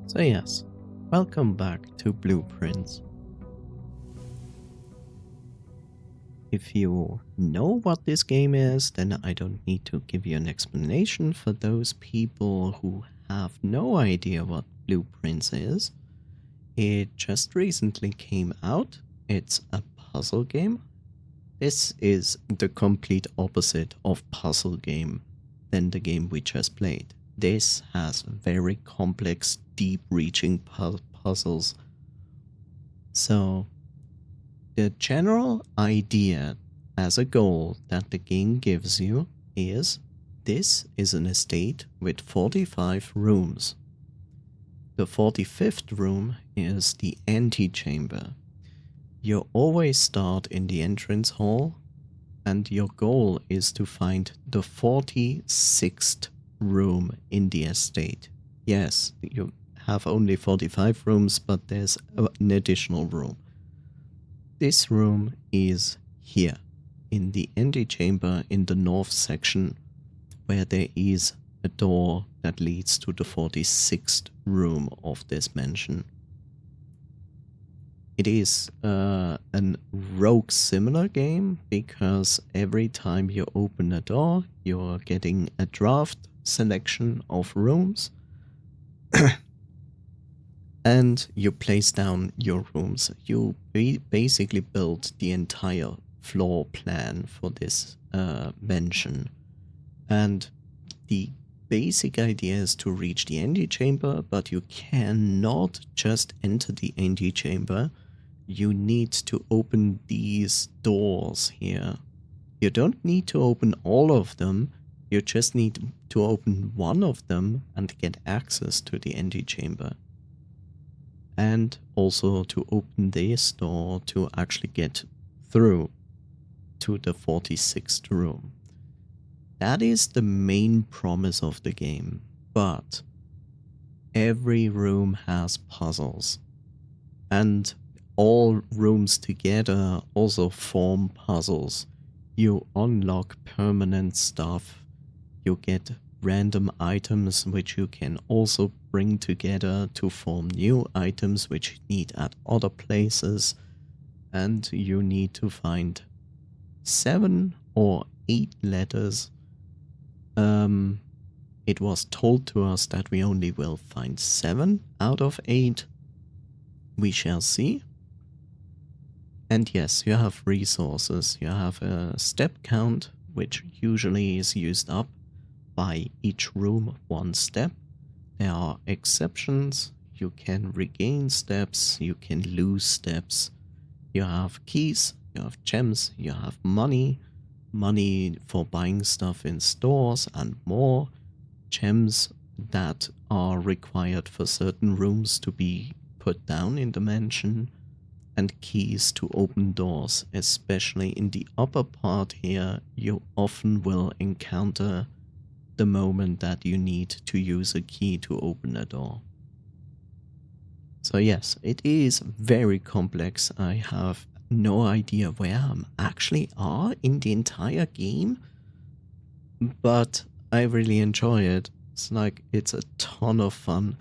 So yes, welcome back to Blueprints. If you know what this game is, then I don't need to give you an explanation. For those people who have no idea what Blueprints is, it just recently came out. It's a puzzle game. This is the complete opposite of puzzle game than the game we just played. This has very complex, deep-reaching puzzles. So, the general idea as a goal that the game gives you is this is an estate with 45 rooms. The 45th room is the antechamber. You always start in the entrance hall, and your goal is to find the 46th room in the estate. Yes, you have only 45 rooms, but there's an additional room. This room is here, in the antechamber in the north section, where there is a door that leads to the 46th room of this mansion. It is an rogue similar game because every time you open a door, you're getting a draft selection of rooms and you place down your rooms. You basically build the entire floor plan for this mansion. And the basic idea is to reach the antechamber, but you cannot just enter the antechamber. You need to open these doors here. You don't need to open all of them. You just need to open one of them and get access to the antechamber. And also to open this door to actually get through to the 46th room. That is the main promise of the game, but every room has puzzles, and all rooms together also form puzzles. You unlock permanent stuff, you get random items which you can also bring together to form new items which you need at other places, and you need to find 7 or 8 letters. It was told to us that we only will find 7 out of 8. We shall see. And yes, you have resources. You have a step count, which usually is used up by each room 1 step. There are exceptions. You can regain steps, you can lose steps. You have keys, you have gems, you have money for buying stuff in stores and more, gems that are required for certain rooms to be put down in the mansion, and keys to open doors. Especially in the upper part here, you often will encounter the moment that you need to use a key to open a door. So yes, it is very complex. I have no idea where I actually are in the entire game, but I really enjoy it. It's a ton of fun,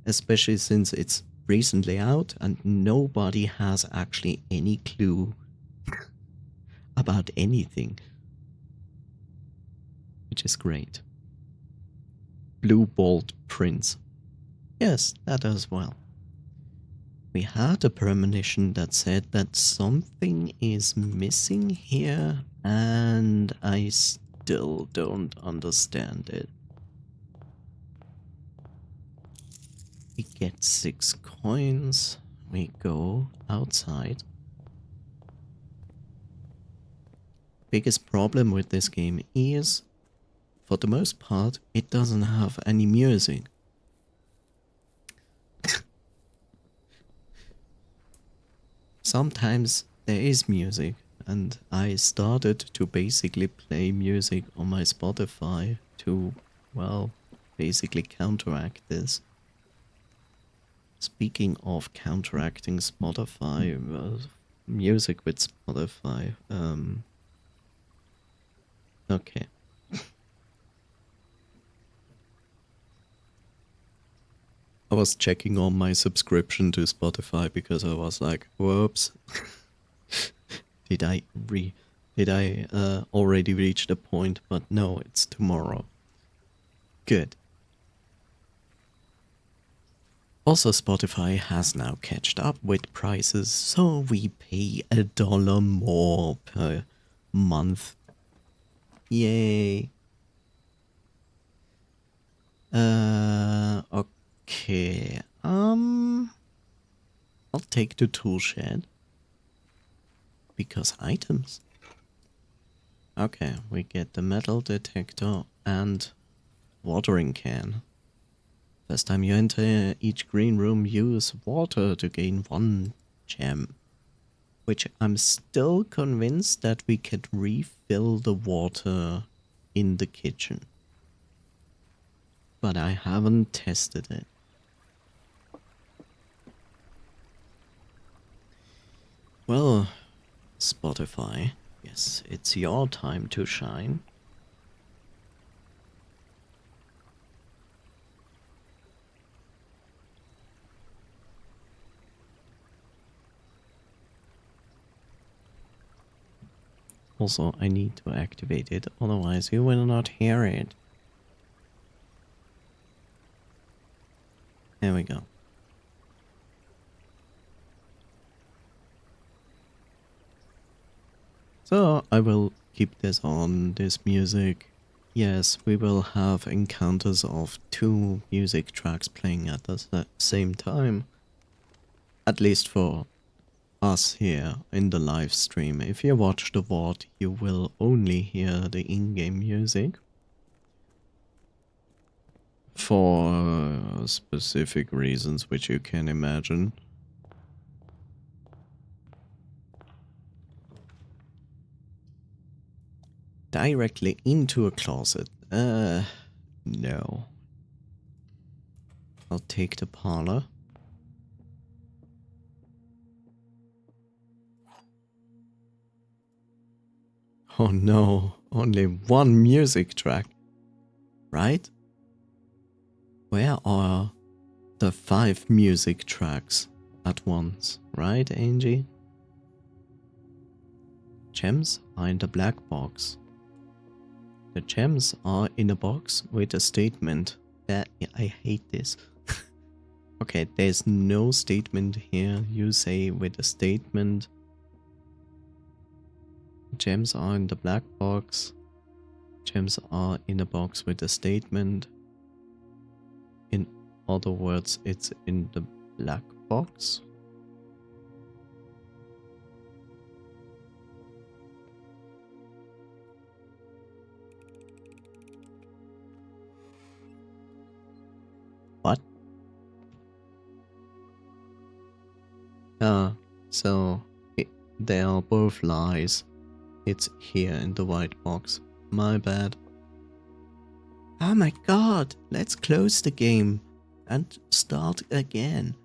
especially since it's recently out and nobody has actually any clue about anything, which is great. Blue Bolt Prince. Yes, that as well. We had a premonition that said that something is missing here, and I still don't understand it. We get 6 coins. We go outside. Biggest problem with this game is, for the most part, it doesn't have any music. Sometimes there is music, and I started to basically play music on my Spotify to, well, basically counteract this. Speaking of counteracting Spotify, music with Spotify, okay. I was checking on my subscription to Spotify because I was like, whoops. Did I already reach the point? But no, it's tomorrow. Good. Also, Spotify has now catched up with prices, so we pay $1 more per month. Yay. Okay. I'll take the tool shed. Because items. Okay, we get the metal detector and watering can. First time you enter each green room, use water to gain 1 gem. Which I'm still convinced that we can refill the water in the kitchen. But I haven't tested it. Well, Spotify, yes, it's your time to shine. Also, I need to activate it, otherwise you will not hear it. There we go. So I will keep this on, this music. Yes, we will have encounters of 2 music tracks playing at the same time. At least for us here in the live stream. If you watch the VOD, you will only hear the in-game music. For specific reasons which you can imagine. Directly into a closet. No. I'll take the parlor. Oh no, only 1 music track. Right? Where are the 5 music tracks at once? Right, Angie? Gems are in the black box. The gems are in a box with a statement. That I hate this. Okay, there's no statement here. You say with a statement. Gems are in the black box. Gems are in a box with a statement. In other words, it's in the black box. What? So they are both lies. It's here in the white box. My bad. Oh my god, let's close the game and start again.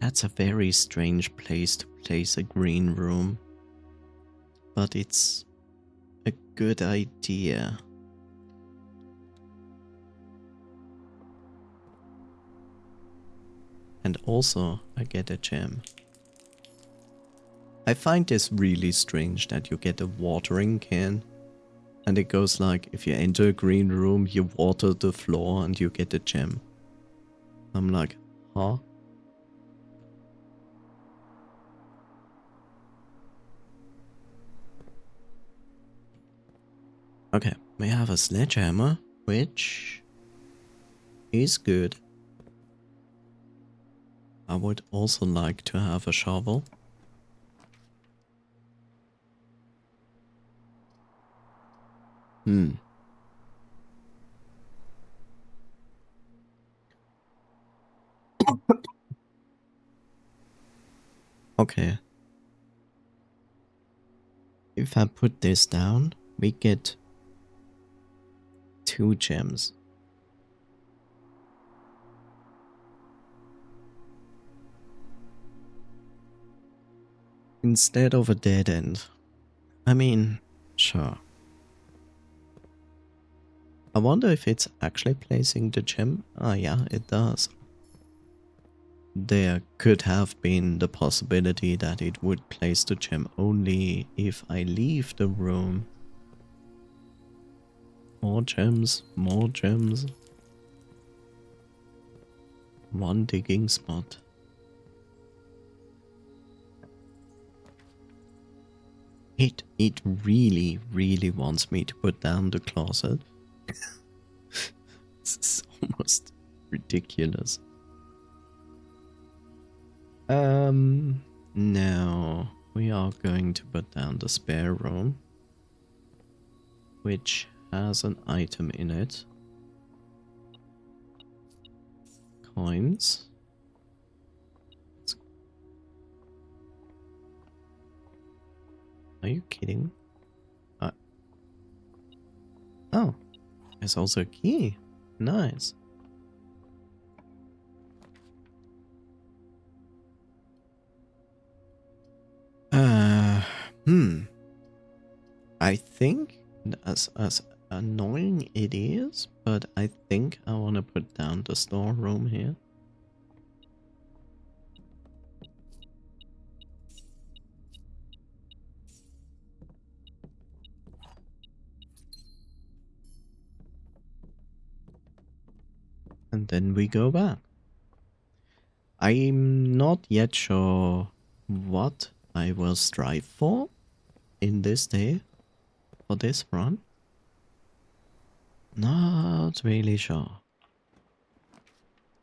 That's a very strange place to place a green room. But it's a good idea. And also, I get a gem. I find this really strange that you get a watering can. And it goes like, if you enter a green room, you water the floor and you get a gem. I'm like, huh? Okay, we have a sledgehammer, which is good. I would also like to have a shovel. Okay. If I put this down, we get 2 gems. Instead of a dead end. I mean, Sure. I wonder if it's actually placing the gem. Ah, yeah, it does. There could have been the possibility that it would place the gem only if I leave the room. More gems, more gems. One digging spot. It really, really wants me to put down the closet. This is almost ridiculous. Now we are going to put down the spare room, which has an item in it. Coins. Are you kidding? Oh, there's also a key. Nice. I think, as annoying it is, but I think I want to put down the storeroom here. And then we go back. I'm not yet sure what I will strive for in this day, for this run. Not really sure.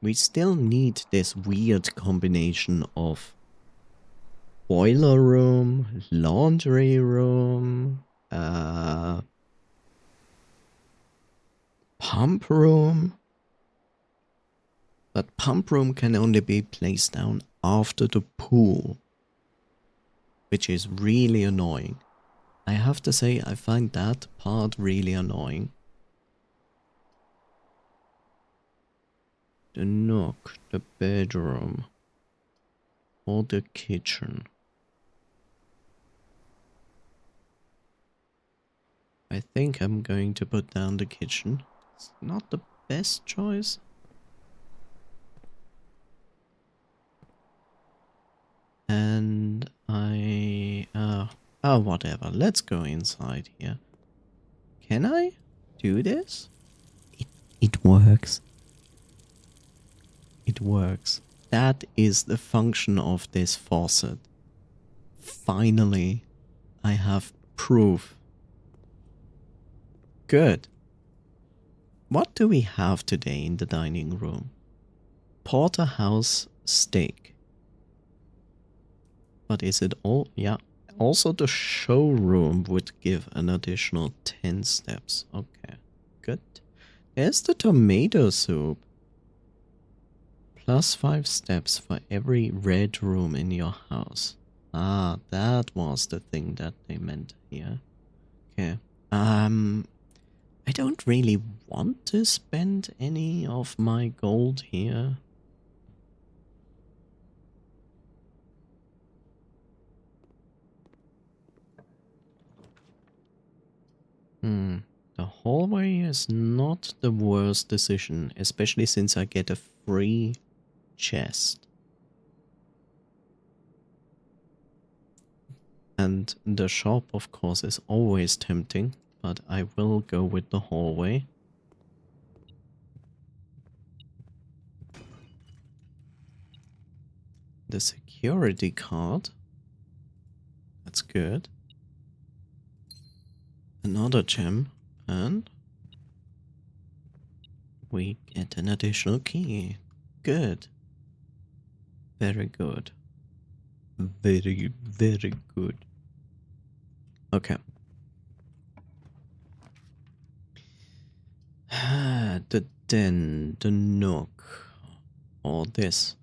We still need this weird combination of boiler room, laundry room, pump room. But pump room can only be placed down after the pool, which is really annoying. I have to say, I find that part really annoying. The nook, the bedroom, or the kitchen. I think I'm going to put down the kitchen. It's not the best choice. And oh, whatever. Let's go inside here. Can I do this? It works. It works. That is the function of this faucet. Finally, I have proof. Good. What do we have today in the dining room? Porterhouse steak. But is it all? Yeah. Also, the showroom would give an additional 10 steps. Okay, good. There's the tomato soup. Plus 5 steps for every red room in your house. Ah, that was the thing that they meant here. Okay. I don't really want to spend any of my gold here. The hallway is not the worst decision, especially since I get a free chest. And the shop, of course, is always tempting, but I will go with the hallway. The security card. That's good. Another gem, and we get an additional key. Good. Very good. Very, very good. Okay. The den, the nook, or this.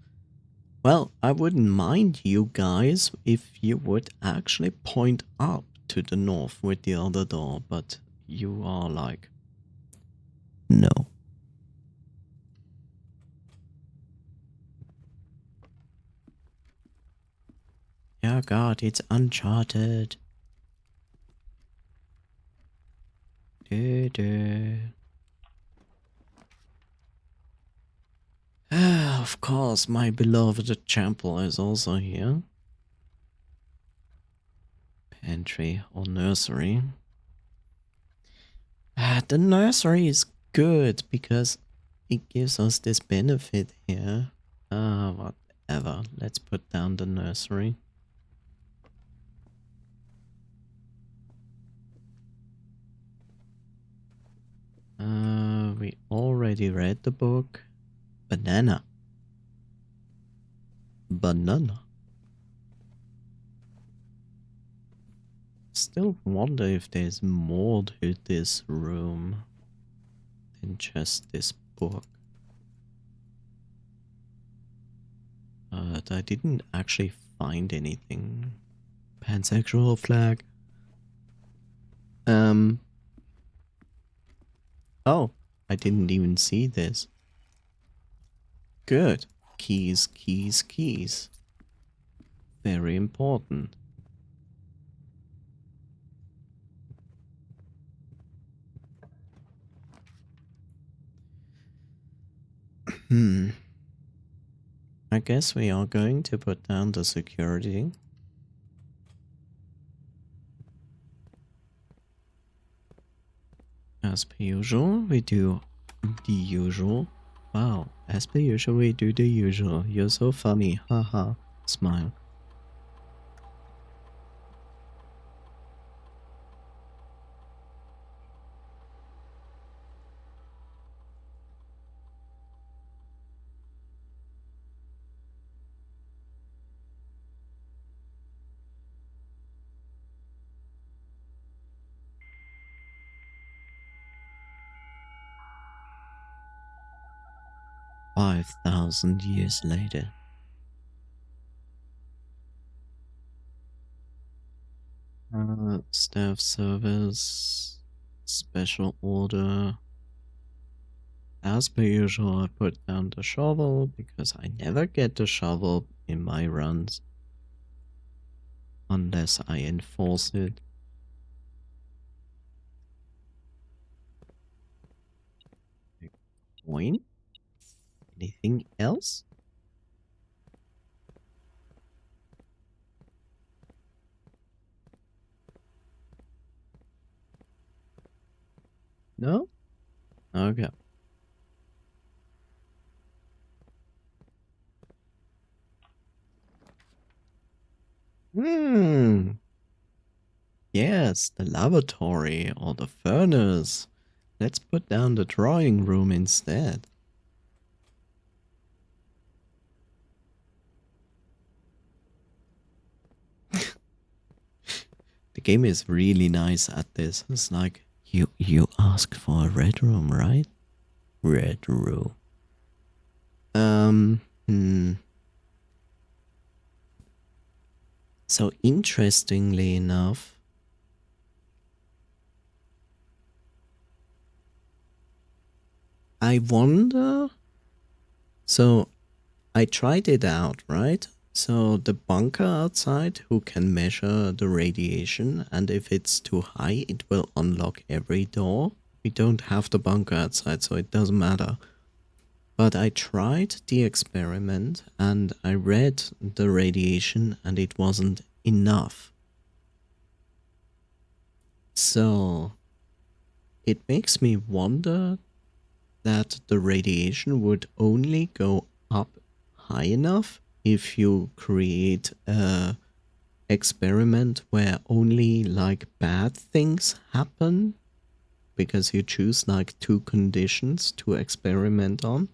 Well, I wouldn't mind you guys if you would actually point up to the north with the other door, but you are like, no. Yeah, God, it's Uncharted. Of course, my beloved chapel is also here. Pantry or nursery. The nursery is good because it gives us this benefit here. Whatever. Let's put down the nursery. We already read the book. Banana. Banana. Still wonder if there's more to this room than just this book. But I didn't actually find anything. Pansexual flag. Oh, I didn't even see this. Good. Keys, keys, keys. Very important. I guess we are going to put down the security. As per usual, we do the usual. Wow, as per usual, we do the usual. You're so funny, haha. Smile. $5,000 years later. Staff service, special order. As per usual, I put down the shovel because I never get the shovel in my runs unless I enforce it. Coin? Anything else? No? Okay. Yes, the lavatory or the furnace. Let's put down the drawing room instead. The game is really nice at this. It's like, you asked for a red room, right? Red room. So interestingly enough, I wonder. So I tried it out, right? So the bunker outside who can measure the radiation, and if it's too high, it will unlock every door. We don't have the bunker outside, so it doesn't matter. But I tried the experiment and I read the radiation and it wasn't enough. So it makes me wonder that the radiation would only go up high enough if you create a experiment where only like bad things happen because you choose like two conditions to experiment on.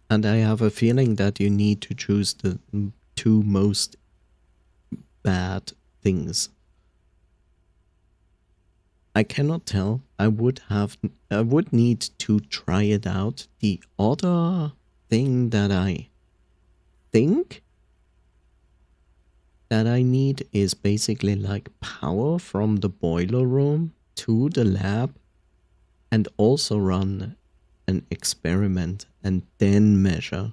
And I have a feeling that you need to choose the two most bad things. I cannot tell. I would need to try it out. The other thing that I think that I need is basically like power from the boiler room to the lab and also run an experiment and then measure.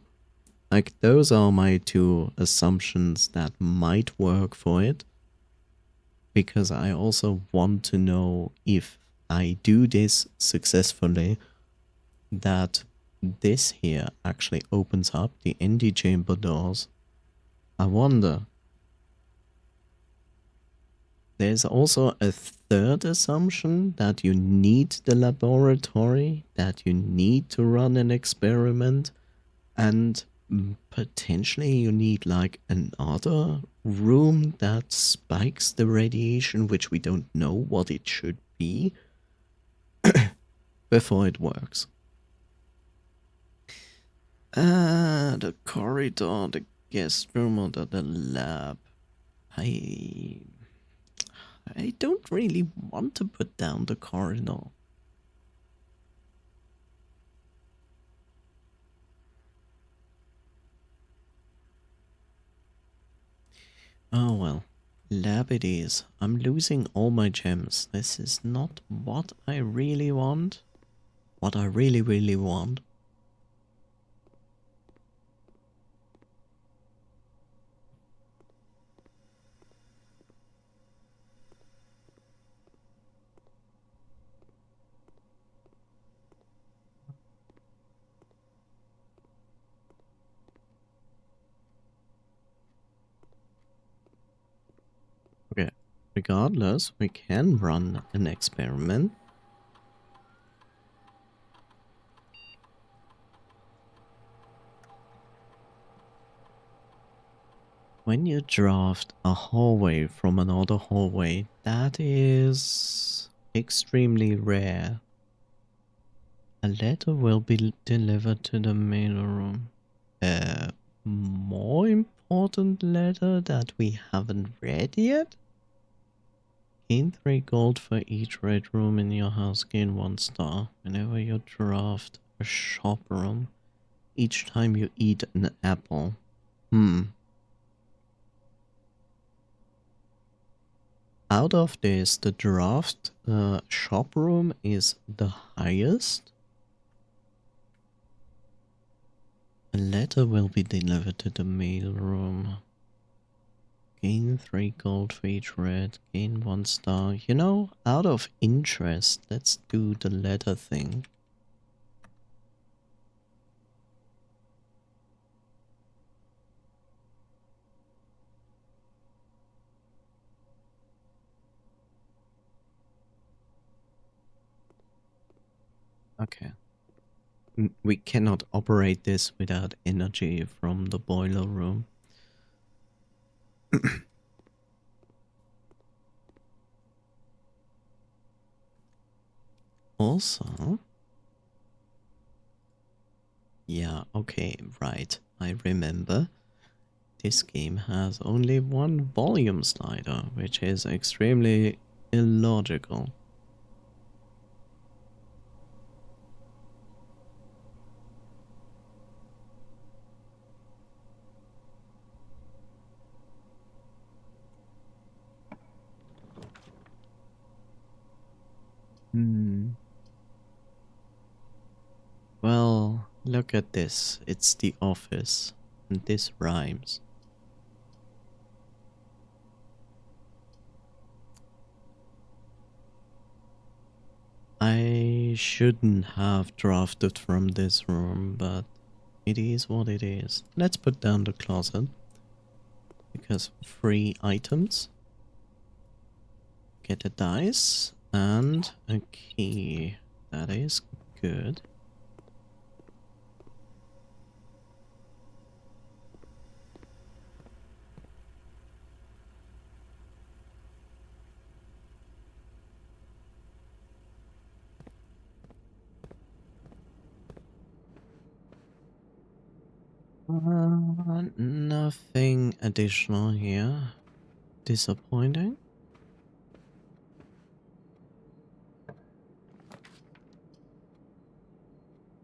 Like those are my two assumptions that might work for it. Because I also want to know if I do this successfully, that this here actually opens up the antechamber doors. I wonder. There's also a third assumption that you need the laboratory, that you need to run an experiment, and potentially you need like another room that spikes the radiation, which we don't know what it should be, before it works. The corridor, the guest room, or the lab. I don't really want to put down the corridor. Oh well. Lab it is. I'm losing all my gems. This is not what I really want. What I really, really want. Okay. Regardless, we can run an experiment. When you draft a hallway from another hallway, that is extremely rare. A letter will be delivered to the mail room. A more important letter that we haven't read yet? Gain 3 gold for each red room in your house, gain 1 star. Whenever you draft a shop room, each time you eat an apple. Out of this, the draft shop room is the highest. A letter will be delivered to the mail room. Gain 3 gold for each red, gain 1 star. You know, out of interest, let's do the letter thing. Okay. We cannot operate this without energy from the boiler room. Also, yeah, okay, right. I remember. This game has only one volume slider, which is extremely illogical. Well, look at this. It's the office. And this rhymes. I shouldn't have drafted from this room, but it is what it is. Let's put down the closet. Because free items. Get a dice and a key. That is good. Nothing additional here. Disappointing.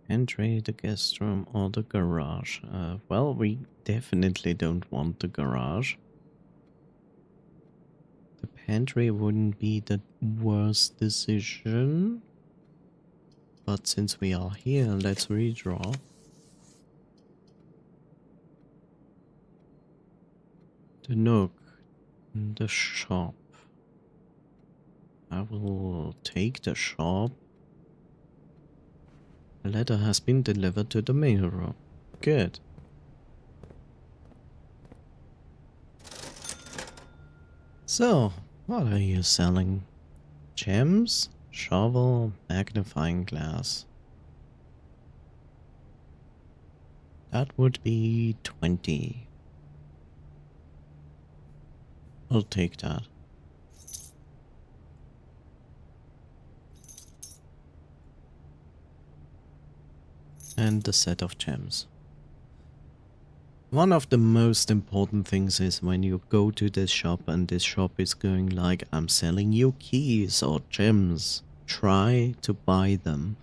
Entry, the guest room, or the garage. Well, we definitely don't want the garage. The pantry wouldn't be the worst decision. But since we are here, let's redraw. The nook, the shop. I will take the shop. A letter has been delivered to the mail room. Good. So, what are you selling? Gems, shovel, magnifying glass. That would be 20. I'll take that. And the set of gems. One of the most important things is when you go to this shop and this shop is going like, I'm selling you keys or gems. Try to buy them.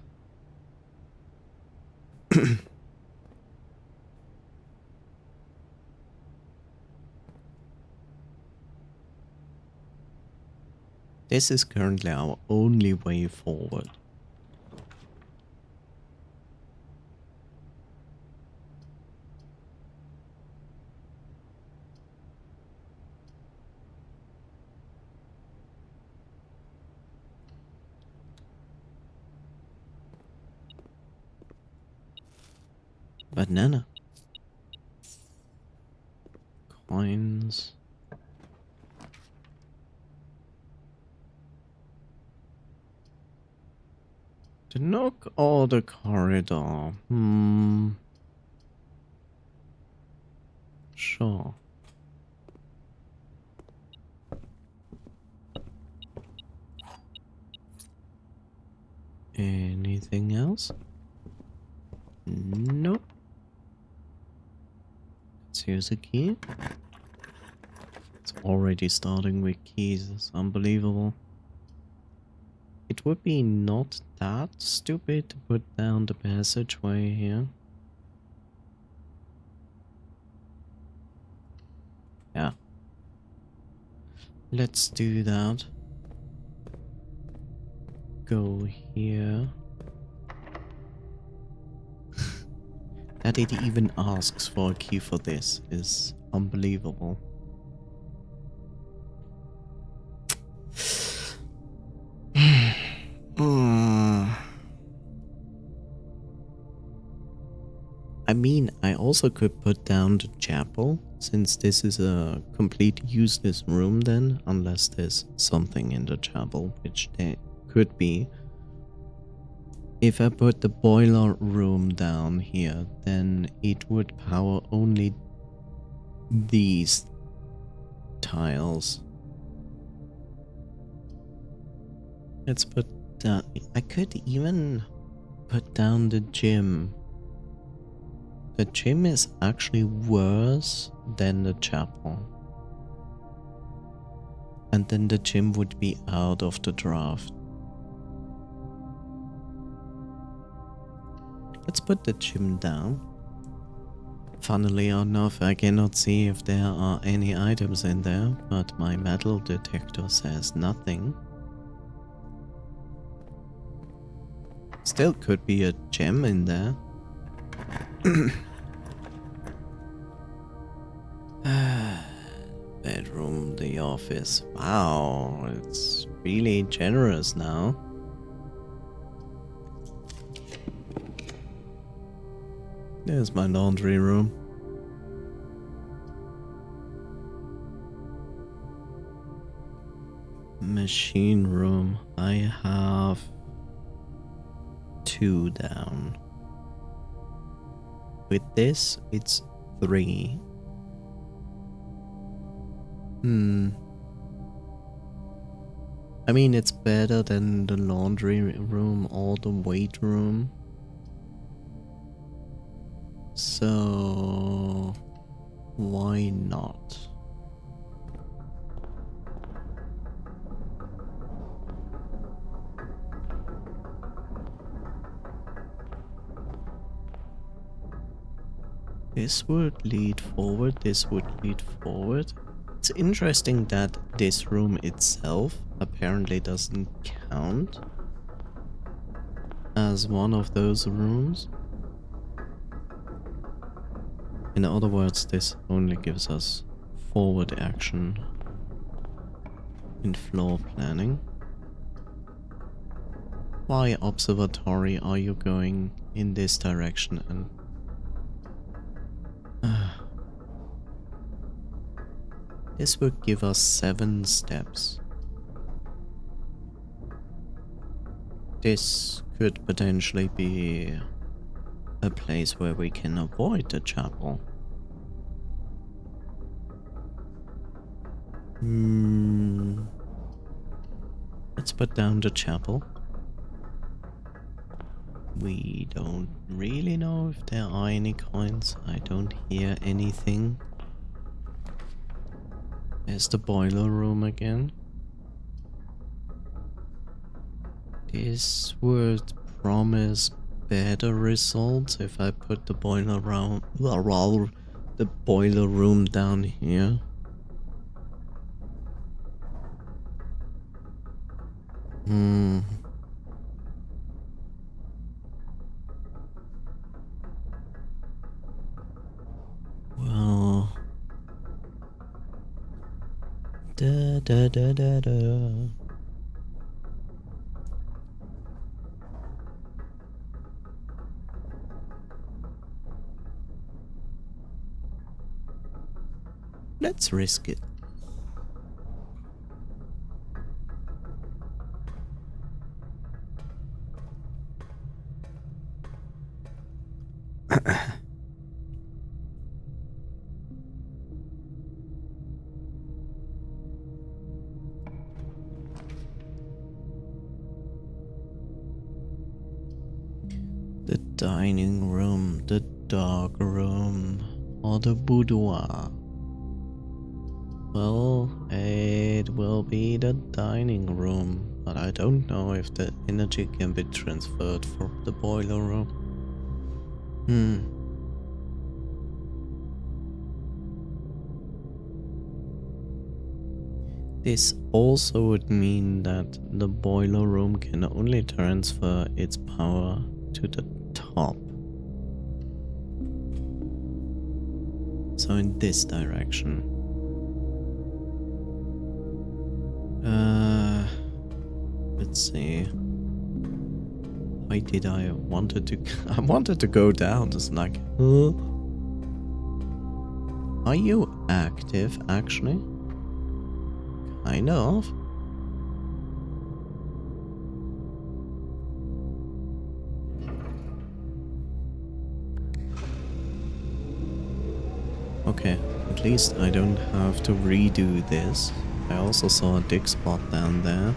This is currently our only way forward. Banana. Coins. The nook or the corridor? Sure. Anything else? Nope. Let's use a key. It's already starting with keys. It's unbelievable. It would be not that stupid to put down the passageway here. Yeah. Let's do that. Go here. That it even asks for a key for this is unbelievable. I mean, I also could put down the chapel, since this is a complete useless room then, unless there's something in the chapel, which there could be. If I put the boiler room down here, then it would power only these tiles. Let's put down... I could even put down the gym. The gym is actually worse than the chapel. And then the gym would be out of the draft. Let's put the gym down. Funnily enough, I cannot see if there are any items in there, but my metal detector says nothing. Still could be a gem in there. Bedroom, the office. Wow, it's really generous now. There's my laundry room. Machine room. I have 2 down. With this, it's 3. I mean, it's better than the laundry room or the weight room. So, why not? This would lead forward, this would lead forward. It's interesting that this room itself apparently doesn't count as one of those rooms. In other words, this only gives us forward action in floor planning. Why, observatory, are you going in this direction? And this would give us 7 steps. This could potentially be a place where we can avoid the chapel. Let's put down the chapel. We don't really know if there are any coins. I don't hear anything. There's the boiler room again. This would promise better results if I put the boiler room down here. Well, da da da da da. Let's risk it. The dining room, the dark room, or the boudoir. Well, it will be the dining room, but I don't know if the energy can be transferred from the boiler room. This also would mean that the boiler room can only transfer its power to the top. So in this direction. Let's see. Why did I wanted to go down? It's like, huh? Are you active actually? Kind of. Okay, at least I don't have to redo this. I also saw a dig spot down there.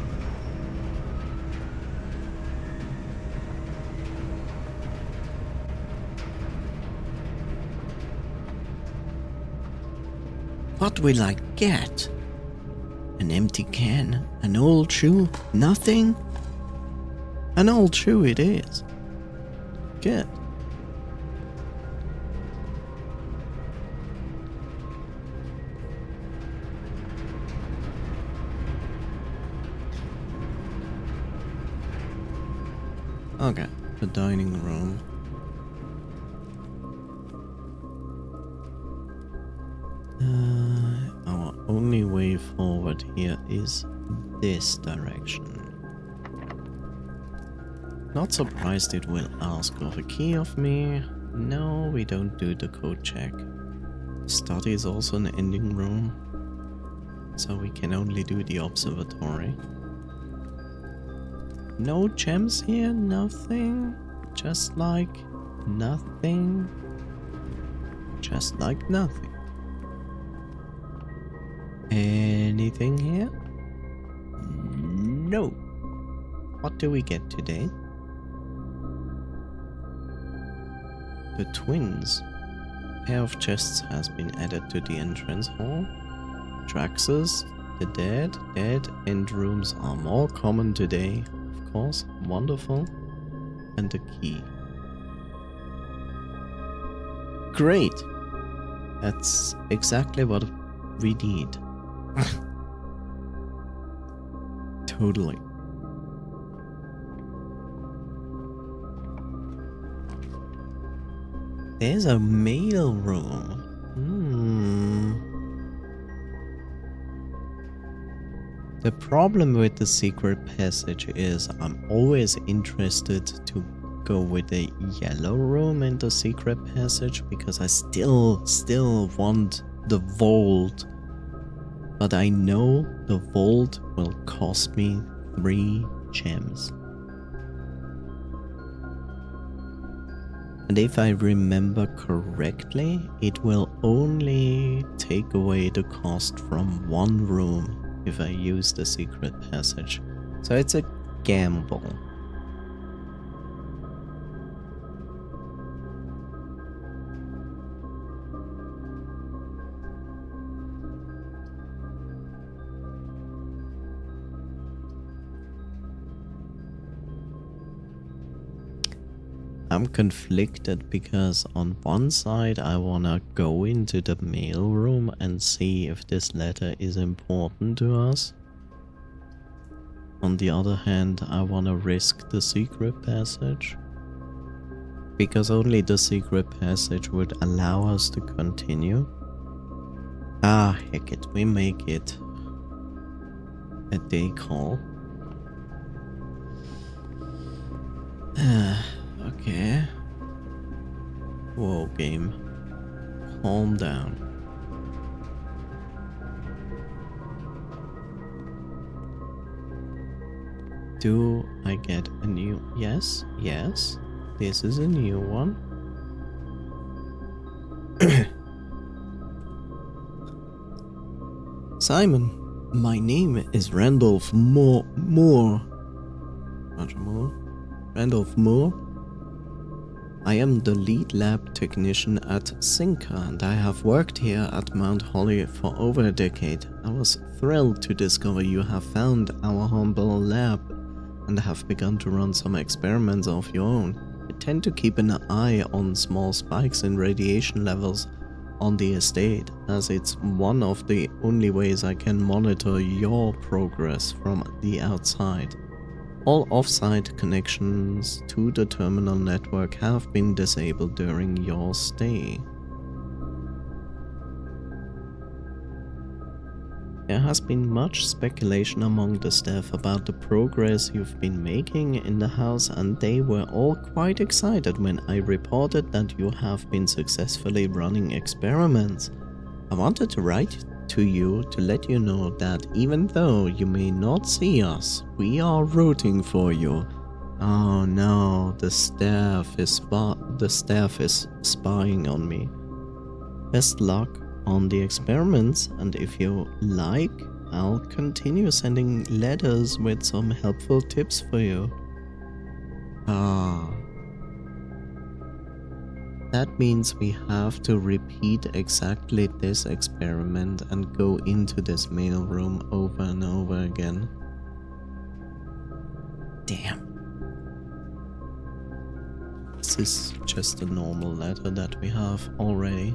What will I get? An empty can? An old shoe? Nothing? An old shoe it is. Good. Okay, the dining room. Our only way forward here is this direction. Not surprised it will ask for a key of me. No, we don't do the code check. Study is also an ending room, so we can only do the observatory. No gems here, nothing. Just like nothing. Just like nothing. Anything here? No. What do we get today? The twins. A pair of chests has been added to the entrance hall. Traxxas, the dead end rooms are more common today. Of course, wonderful. And the key. Great! That's exactly what we need. Totally. There's a mail room. The problem with the secret passage is I'm always interested to go with the yellow room in the secret passage because I still want the vault. But I know the vault will cost me 3 gems. And if I remember correctly, it will only take away the cost from 1 room if I use the secret passage. So it's a gamble. I'm conflicted because on one side I wanna go into the mail room and see if this letter is important to us. On the other hand, I wanna risk the secret passage. Because only the secret passage would allow us to continue. Ah, heck it, we make it a day call. Okay. Whoa, game. Calm down. Do I get a new... Yes, yes. This is a new one. Simon, my name is Randolph Moore. Randolph Moore. I am the lead lab technician at Sinca, and I have worked here at Mount Holly for over a decade. I was thrilled to discover you have found our humble lab and have begun to run some experiments of your own. I tend to keep an eye on small spikes in radiation levels on the estate, as it's one of the only ways I can monitor your progress from the outside. All off-site connections to the terminal network have been disabled during your stay. There has been much speculation among the staff about the progress you've been making in the house, and they were all quite excited when I reported that you have been successfully running experiments. I wanted to write to you to let you know that even though you may not see us, we are rooting for you. Oh no, the staff is spying on me. Best luck on the experiments, and if you like, I'll continue sending letters with some helpful tips for you. That means we have to repeat exactly this experiment and go into this mail room over and over again. Damn. This is just a normal letter that we have already.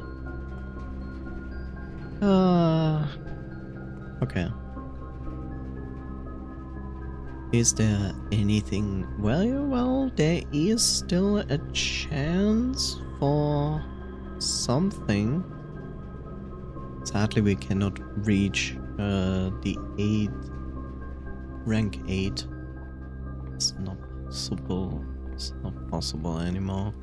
Okay. Is there anything? Well, there is still a chance for something. Sadly, we cannot reach the 8, rank 8. It's not possible. It's not possible anymore.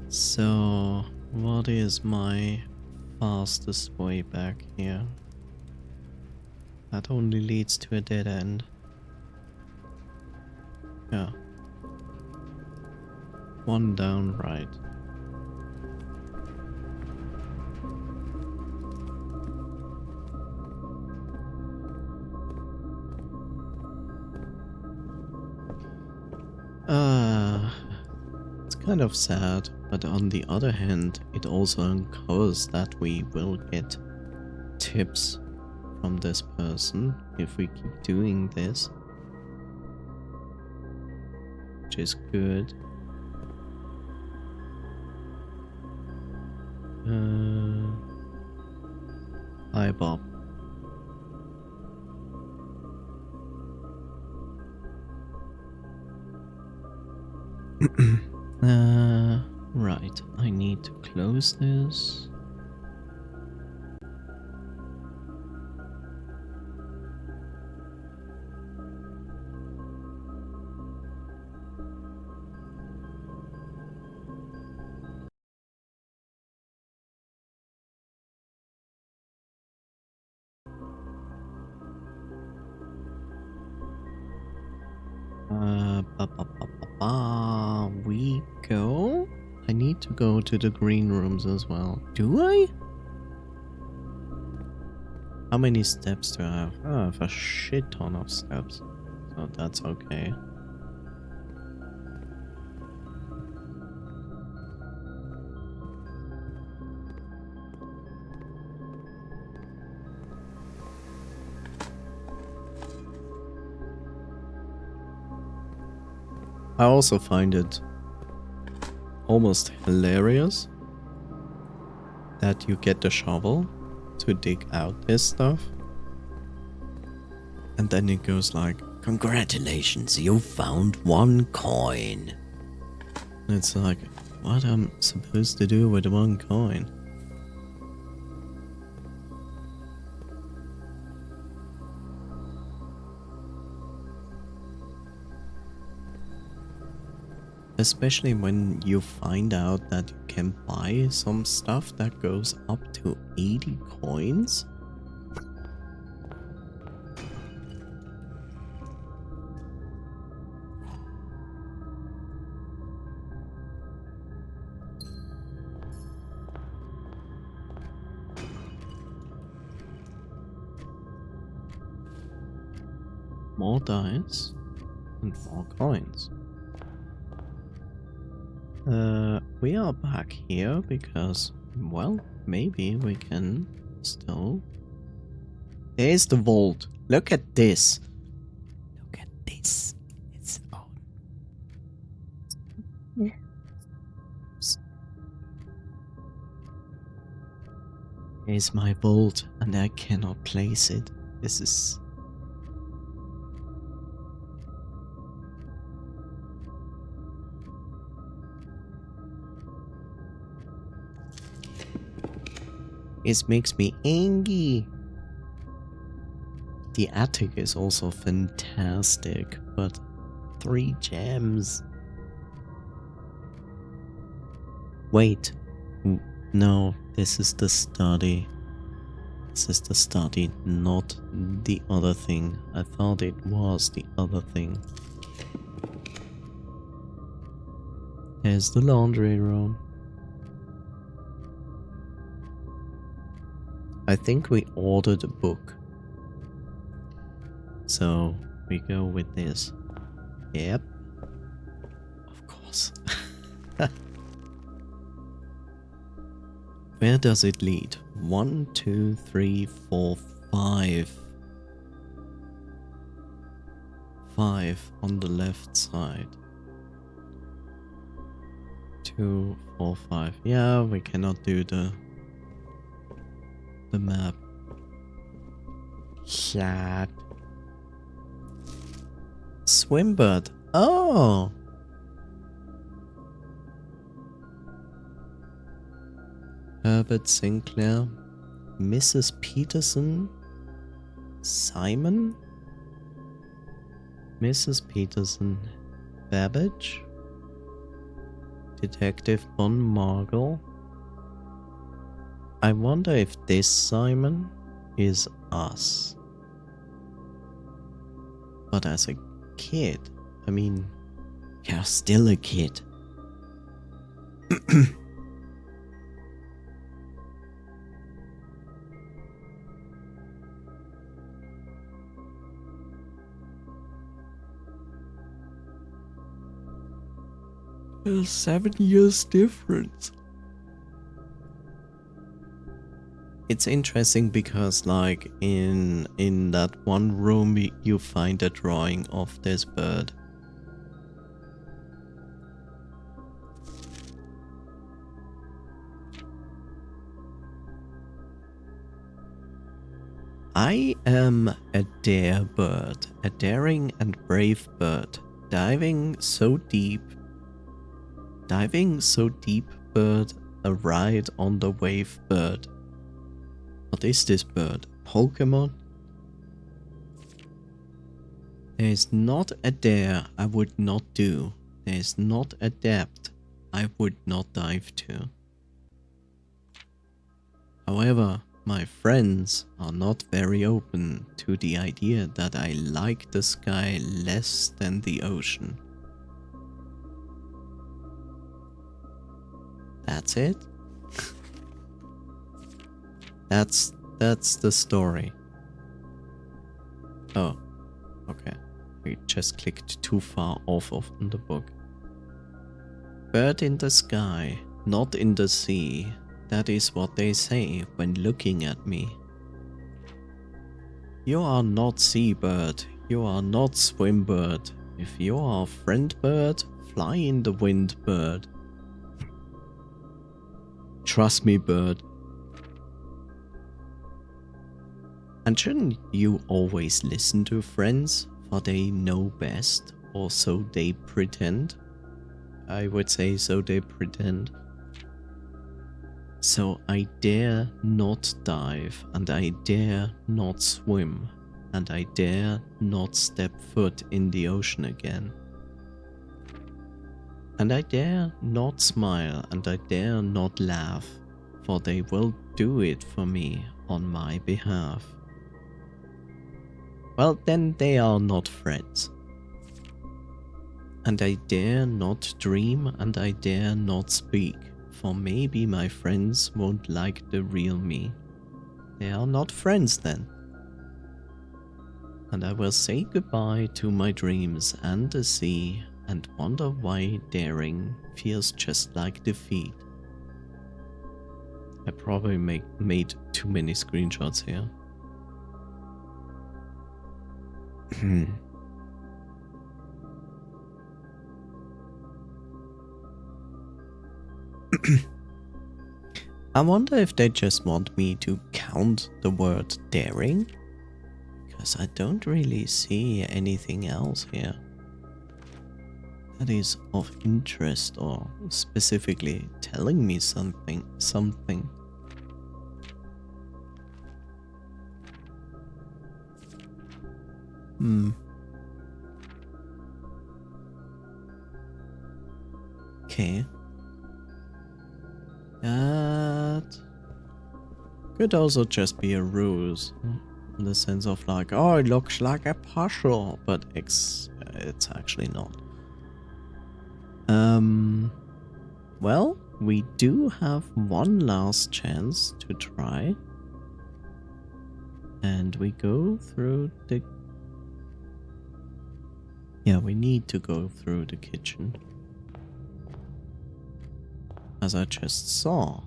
So, what is my fastest way back here? That only leads to a dead end. Yeah. One down right. It's kind of sad, but on the other hand, it also uncovers that we will get tips from this person if we keep doing this, which is good. Hi, Bob. Right, I need to close this. We go? I need to go to the green rooms as well. Do I? How many steps do I have? Oh, I have a shit ton of steps. So that's okay. I also find it almost hilarious that you get the shovel to dig out this stuff. And then it goes like, congratulations, you found 1 coin. And it's like, what am I supposed to do with 1 coin? Especially when you find out that you can buy some stuff that goes up to 80 coins. More dice and more coins. We are back here because, well, maybe we can still... There's the vault. Look at this. Look at this. It's on. Here's my vault and I cannot place it. This is... It makes me angry. The attic is also fantastic, but 3 gems. Wait. No, this is the study. This is the study, not the other thing. I thought it was the other thing. Here's the laundry room. I think we ordered a book. So we go with this. Yep. Of course. Where does it lead? 1, 2, 3, 4, 5. 5 on the left side. 2, 4, 5. Yeah, we cannot do the map. Sad. Swimbird. Oh! Herbert Sinclair. Mrs. Peterson. Simon. Mrs. Peterson. Babbage. Detective Bon Margle. I wonder if this Simon is us. But as a kid, I mean, you're still a kid. There's 7 years difference. It's interesting because, like, in that one room you find a drawing of this bird. I am a dare bird, a daring and brave bird, diving so deep, bird, a ride on the wave bird. What is this bird? Pokemon? There is not a dare I would not do. There is not a depth I would not dive to. However, My friends are not very open to the idea that I like the sky less than the ocean. That's it? That's the story. Oh, okay. I just clicked too far off of the book. Bird in the sky, not in the sea. That is what they say when looking at me. You are not seabird, you are not swimbird. If you are friend bird, fly in the wind bird. Trust me bird. And shouldn't you always listen to friends, for they know best, or so they pretend? I would say so they pretend. So I dare not dive, and I dare not swim, and I dare not step foot in the ocean again. And I dare not smile, and I dare not laugh, for they will do it for me on my behalf. Well, then they are not friends. And I dare not dream, and I dare not speak, for maybe my friends won't like the real me. They are not friends then. And I will say goodbye to my dreams and the sea, and wonder why daring feels just like defeat. I probably made too many screenshots here. I wonder if they just want me to count the word daring, because I don't really see anything else here that is of interest or specifically telling me something. Okay. That could also just be a ruse, in the sense of like, oh, it looks like a puzzle, but it's actually not. Well, we do have one last chance to try, and we go through the. Yeah, we need to go through the kitchen, as I just saw.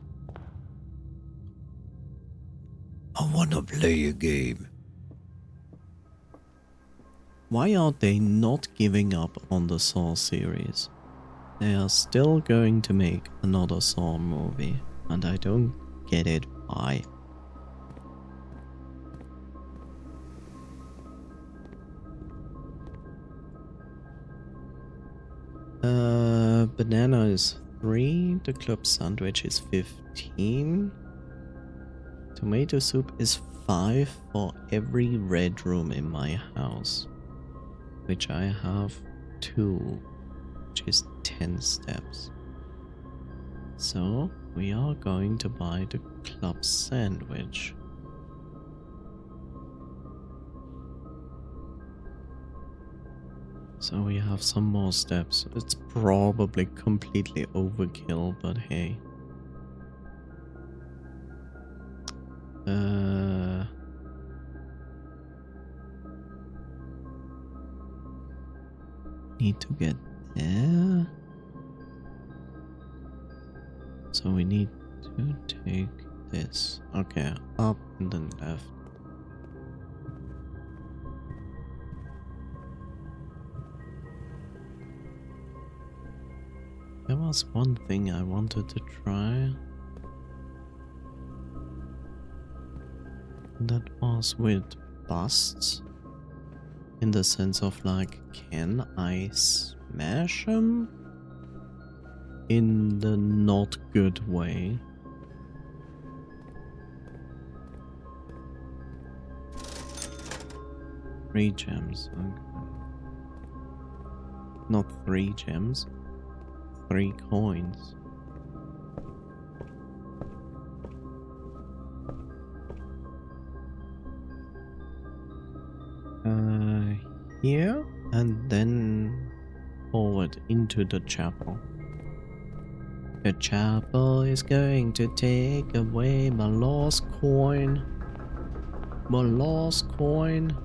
I wanna play a game. Why are they not giving up on the Saw series? They are still going to make another Saw movie, and I don't get it why. Banana is 3, the club sandwich is 15. Tomato soup is 5 for every red room in my house, which I have 2, which is 10 steps. So we are going to buy the club sandwich. So we have some more steps. It's probably completely overkill, but hey. Need to get there. So we need to take this. Okay, up and then left. There was one thing I wanted to try. That was with busts. In the sense of like, can I smash them? In the not good way. Three gems. Okay. Not 3 gems. 3 coins. here and then forward into the chapel. The chapel is going to take away my lost coin. My lost coin.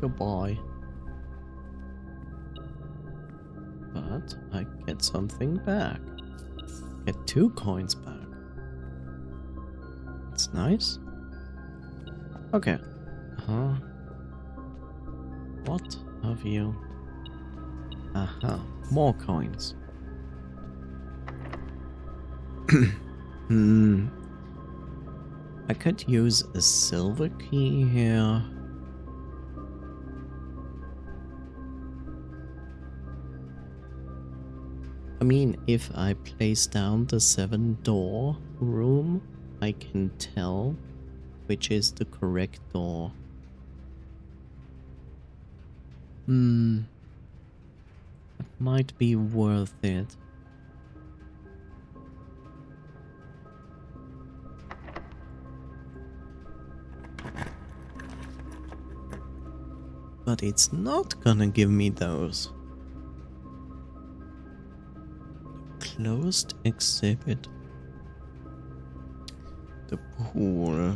Goodbye. But I get something back. Get 2 coins back. That's nice. Okay. What have you? Aha. More coins. I could use a silver key here. I mean, if I place down the 7-door room, I can tell which is the correct door. That might be worth it. But it's not gonna give me those. Closed exhibit. The pool.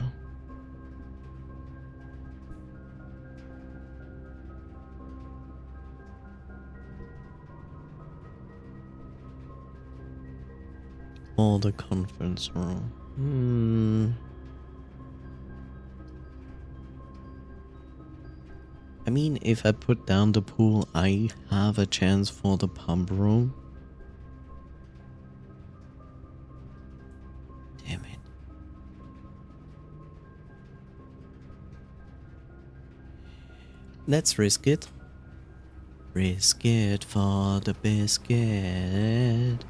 Or the conference room. I mean, if I put down the pool, I have a chance for the pump room. Damn it. Let's risk it. Risk it for the biscuit.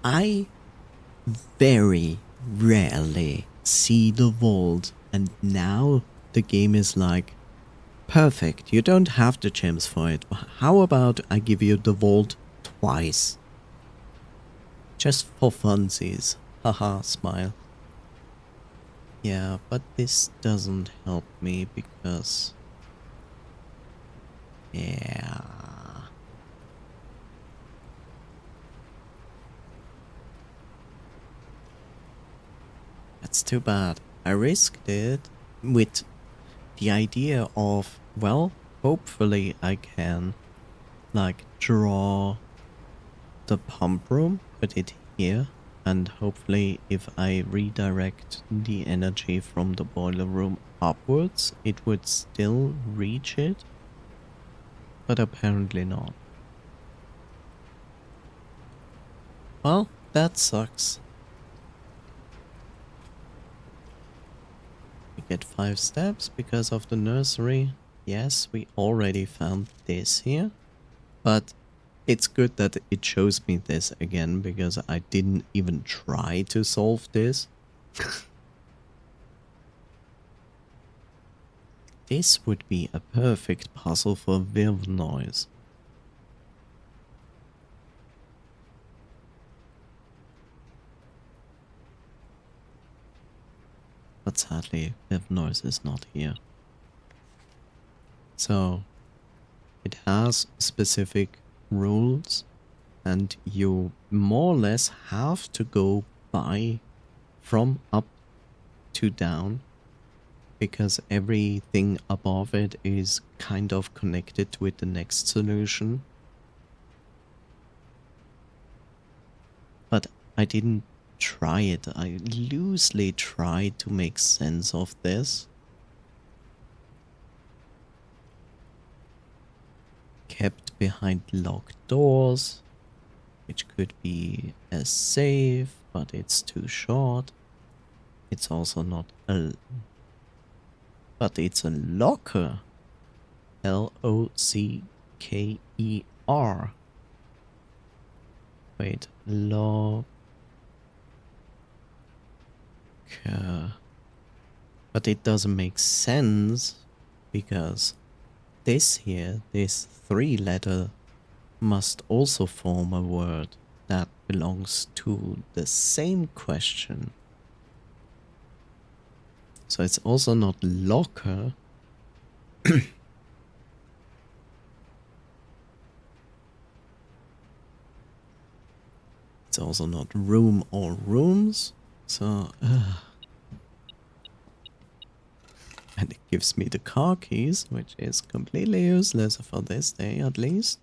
I very rarely see the vault, and now the game is like, perfect, you don't have the gems for it. How about I give you the vault twice? Just for funsies. Haha, smile. Yeah, but this doesn't help me because... yeah... that's too bad. I risked it with the idea of, well, hopefully I can, like, draw the pump room, put it here, and hopefully if I redirect the energy from the boiler room upwards, it would still reach it, but apparently not. Well, that sucks. We get 5 steps because of the nursery. Yes, we already found this here, but it's good that it shows me this again because I didn't even try to solve this. This would be a perfect puzzle for Viv Noise. But sadly, Viv Noise is not here. So, it has specific rules, and you more or less have to go by from up to down, because everything above it is kind of connected with the next solution. But I didn't try it. I loosely tried to make sense of this. Kept behind locked doors, which could be a safe, but it's too short. It's also not a... but it's a locker. L-O-C-K-E-R. Wait, locker. But it doesn't make sense because this here, this 3-letter, must also form a word that belongs to the same question. So it's also not locker. It's also not room or rooms. So, and it gives me the car keys, which is completely useless for this day at least.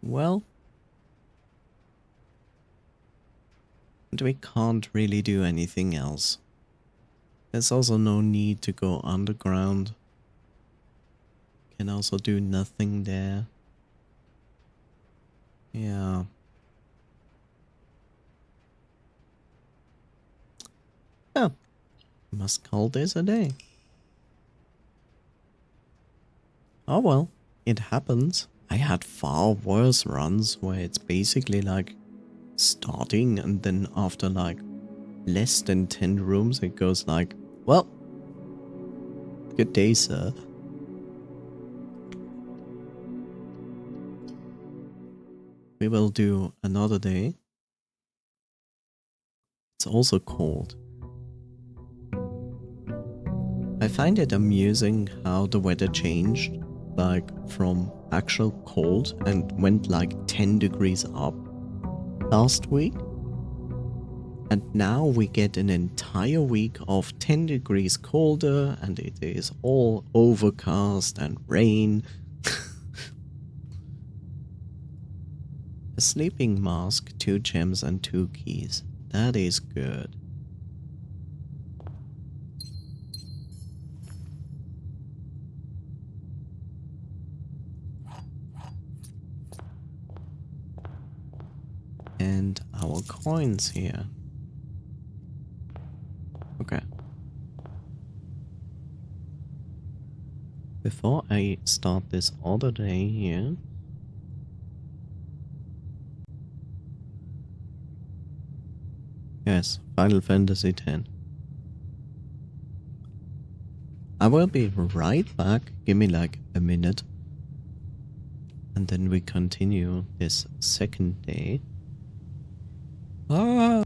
Well. And we can't really do anything else. There's also no need to go underground. Can also do nothing there. Yeah. Well, must call this a day. Oh well, it happens. I had far worse runs where it's basically like starting and then after like less than 10 rooms it goes like, well, good day, sir. We will do another day. It's also cold. I find it amusing how the weather changed, like from actual cold and went like 10 degrees up last week. And now we get an entire week of 10 degrees colder and it is all overcast and rain. A sleeping mask, 2 gems and 2 keys. That is good. And our coins here. Okay. Before I start this other day here, yes, Final Fantasy X. I will be right back. Give me like a minute. And then we continue this second day. Ah!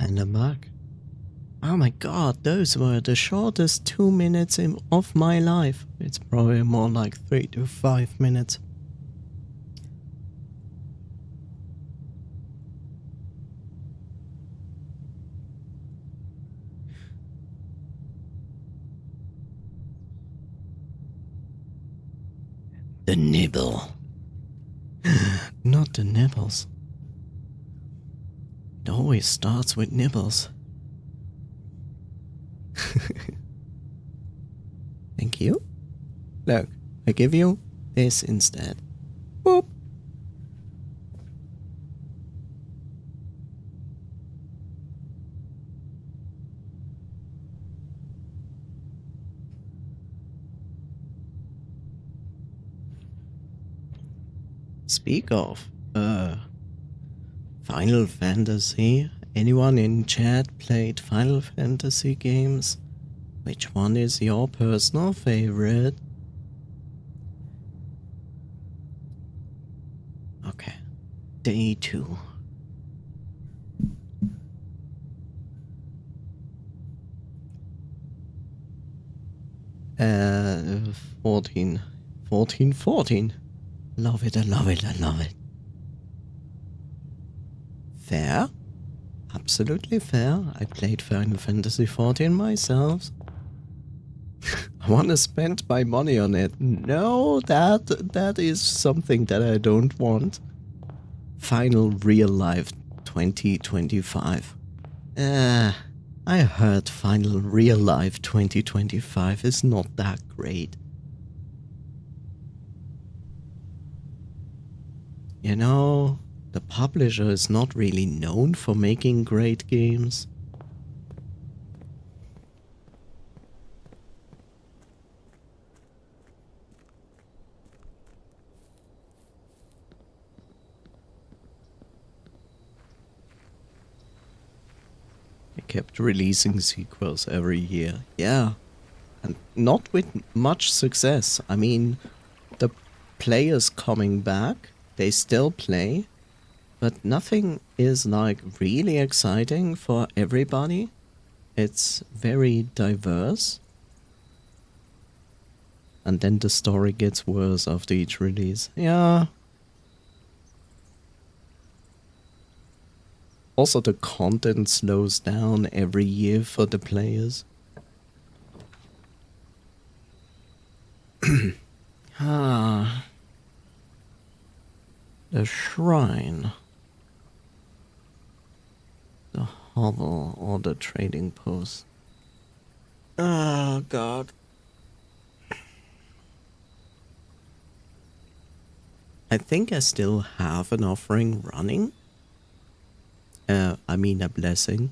And I'm back. Oh my god, those were the shortest 2 minutes of my life. It's probably more like 3 to 5 minutes. The nibble. Not the nibbles. It always starts with nibbles. Thank you. Look, I give you this instead. Boop. Speak of, Final Fantasy. Anyone in chat played Final Fantasy games? Which one is your personal favorite? Okay. Day 2. Uh, 14. 14. Love it, I love it, I love it. Fair? Absolutely fair. I played Final Fantasy 14 myself. I want to spend my money on it. No, that is something that I don't want. Final Real Life 2025. I heard Final Real Life 2025 is not that great. You know, the publisher is not really known for making great games. They kept releasing sequels every year. Yeah. And not with much success. I mean, the players coming back, they still play, but nothing is like really exciting for everybody. It's very diverse. And then the story gets worse after each release. Yeah. Also, the content slows down every year for the players. Ah. The shrine. The hovel or the trading post. Oh, God. I think I still have an offering running. I mean a blessing.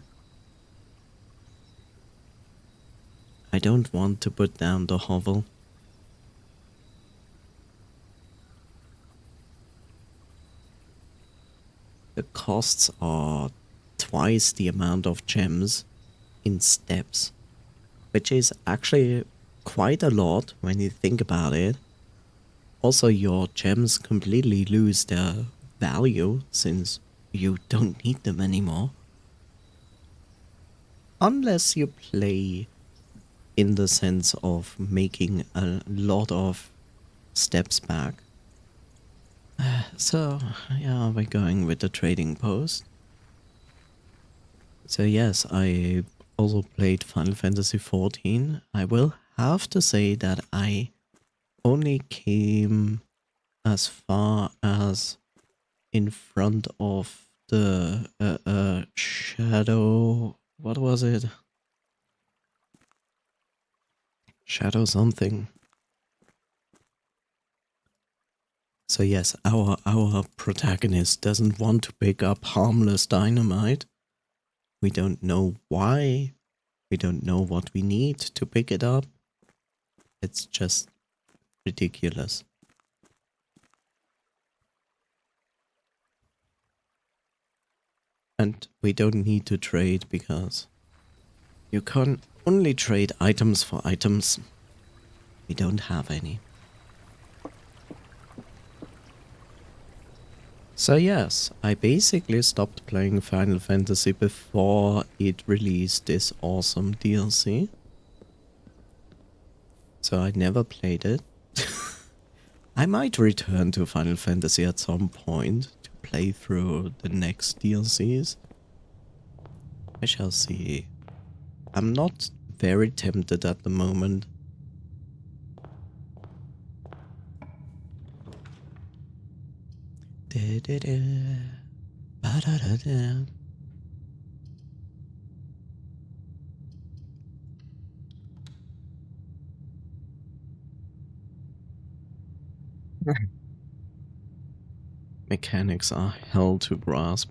I don't want to put down the hovel. The costs are twice the amount of gems in steps, which is actually quite a lot when you think about it. Also, your gems completely lose their value since you don't need them anymore. Unless you play in the sense of making a lot of steps back. So, yeah, we're going with the trading post. So yes, I also played Final Fantasy XIV. I will have to say that I only came as far as in front of the shadow. What was it? Shadow something. So yes, our protagonist doesn't want to pick up harmless dynamite. We don't know why. We don't know what we need to pick it up. It's just ridiculous. And we don't need to trade because you can only trade items for items. We don't have any. So yes, I basically stopped playing Final Fantasy before it released this awesome DLC. So I never played it. I might return to Final Fantasy at some point to play through the next DLCs. I shall see. I'm not very tempted at the moment. Mechanics are hell to grasp.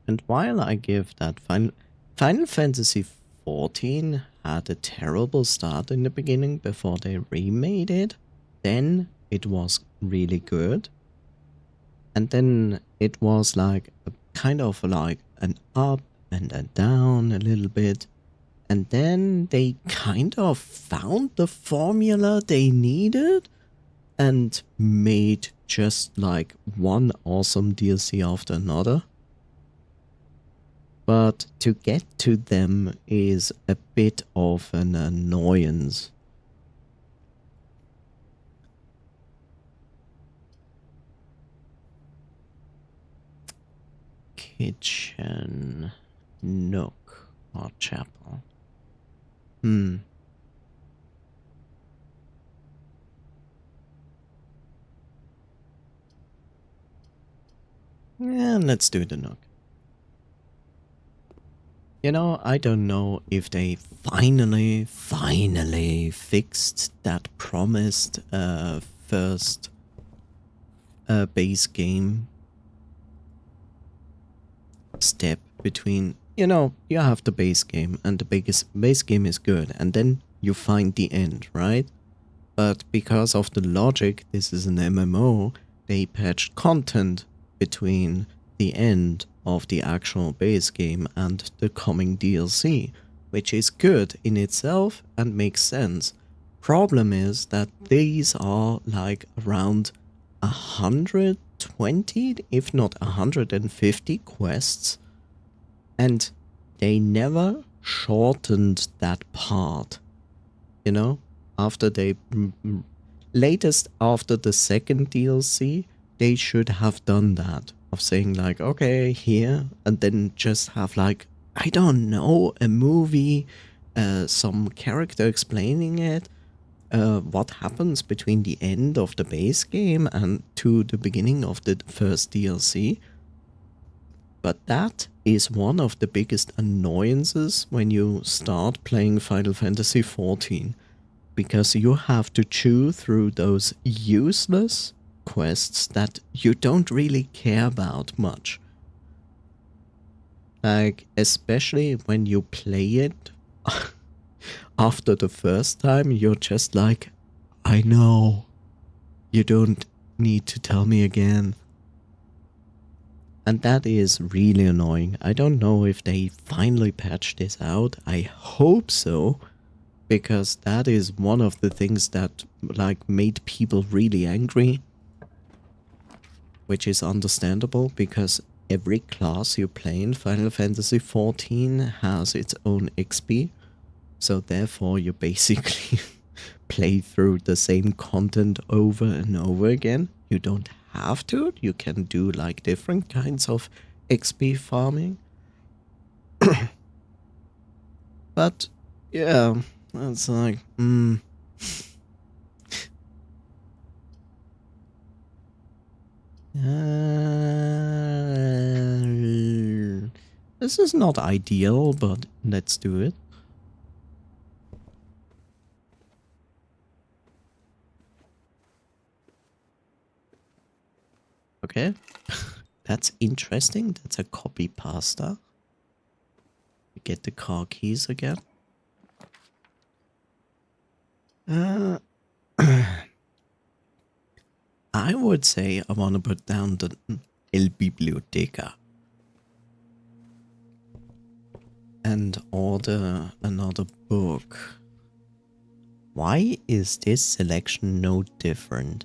And while I give that Final Fantasy XIV had a terrible start in the beginning before they remade it, then it was really good. And then it was like a kind of like an up and a down a little bit. And then they kind of found the formula they needed and made just like one awesome DLC after another. But to get to them is a bit of an annoyance. Kitchen, nook, or chapel. Yeah, let's do the nook. You know, I don't know if they finally fixed that promised first base game step between, you know, you have the base game and the base game is good and then you find the end, right? But because of the logic, this is an MMO, they patched content between the end of the actual base game and the coming DLC, which is good in itself and makes sense. Problem is that these are like around 120, if not 150 quests, and they never shortened that part, you know? After they latest after the second DLC, they should have done that of saying like, okay, here, and then just have like, I don't know, a movie, some character explaining it, what happens between the end of the base game and to the beginning of the first DLC. But that is one of the biggest annoyances when you start playing Final Fantasy XIV, because you have to chew through those useless quests that you don't really care about much. Like, especially when you play it after the first time, you're just like, I know, you don't need to tell me again. And that is really annoying. I don't know if they finally patched this out. I hope so, because that is one of the things that like made people really angry, which is understandable because every class you play in Final Fantasy XIV has its own XP, so therefore you basically play through the same content over and over again. You don't have to, you can do like different kinds of XP farming. But yeah, it's like, this is not ideal, but let's do it. Okay, that's interesting. That's a copy pasta. We get the car keys again. I would say I want to put down the El Biblioteca. and order another book. Why is this selection no different?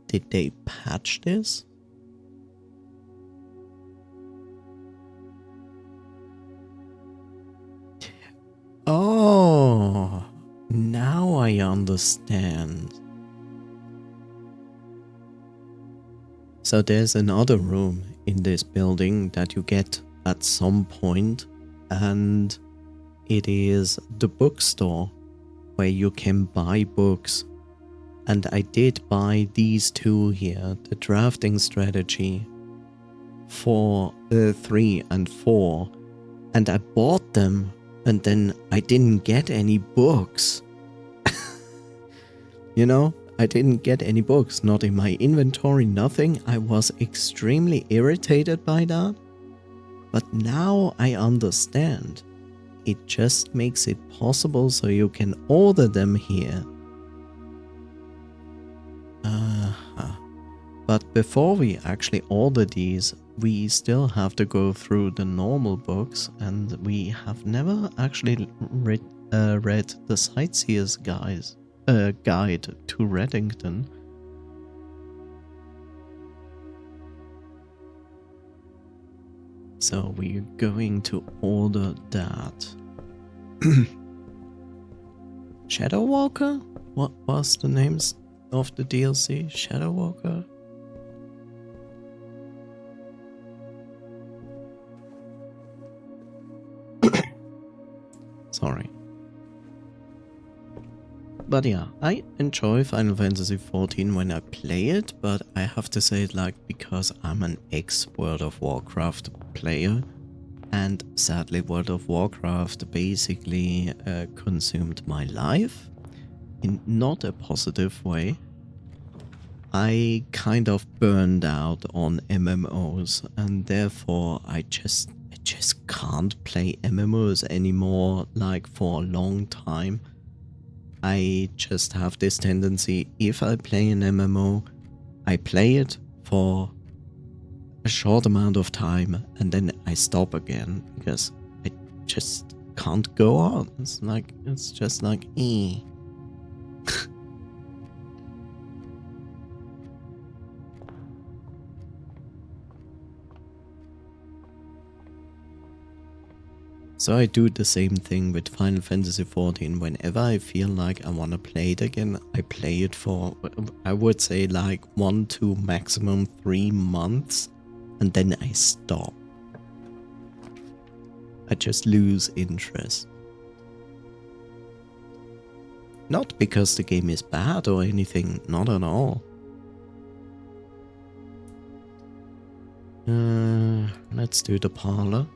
Did they patch this? Oh, now I understand. So there's another room in this building that you get at some point, and it is the bookstore where you can buy books. And I did buy these two here, the drafting strategy for 3 and 4, and I bought them, and then I didn't get any books. You know, I didn't get any books, not in my inventory, nothing. I was extremely irritated by that. But now I understand. It just makes it possible so you can order them here. But before we actually order these, we still have to go through the normal books, and we have never actually read the Sightseer's Guide to Reddington. So we're going to order that. Shadow Walker? What was the names of the DLC? Shadow Walker? Sorry. But yeah, I enjoy Final Fantasy XIV when I play it, but I have to say it like because I'm an ex-World of Warcraft player, and sadly World of Warcraft basically consumed my life in not a positive way. I kind of burned out on MMOs, and therefore I just can't play MMOs anymore like for a long time. I just have this tendency, if I play an MMO, I play it for a short amount of time and then I stop again because I just can't go on. It's just like, eh. So I do the same thing with Final Fantasy XIV. Whenever I feel like I want to play it again, I play it for, I would say like 1 to maximum 3 months, and then I stop. I just lose interest. Not because the game is bad or anything, not at all. Let's do the parlor.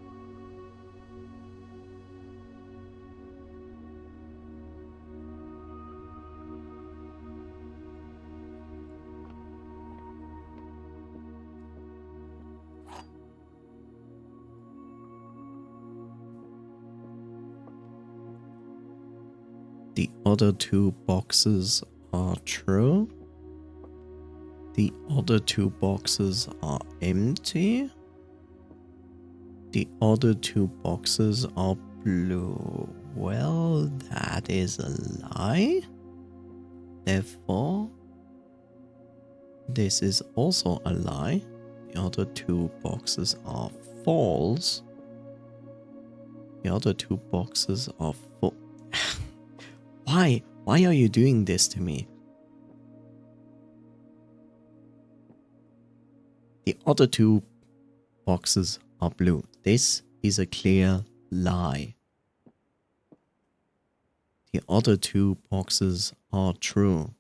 The other 2 boxes are true. The other 2 boxes are empty. The other 2 boxes are blue. Well, that is a lie. Therefore, this is also a lie. The other 2 boxes are false. The other 2 boxes are full. Why? Why are you doing this to me? The other 2 boxes are blue. This is a clear lie. The other 2 boxes are true.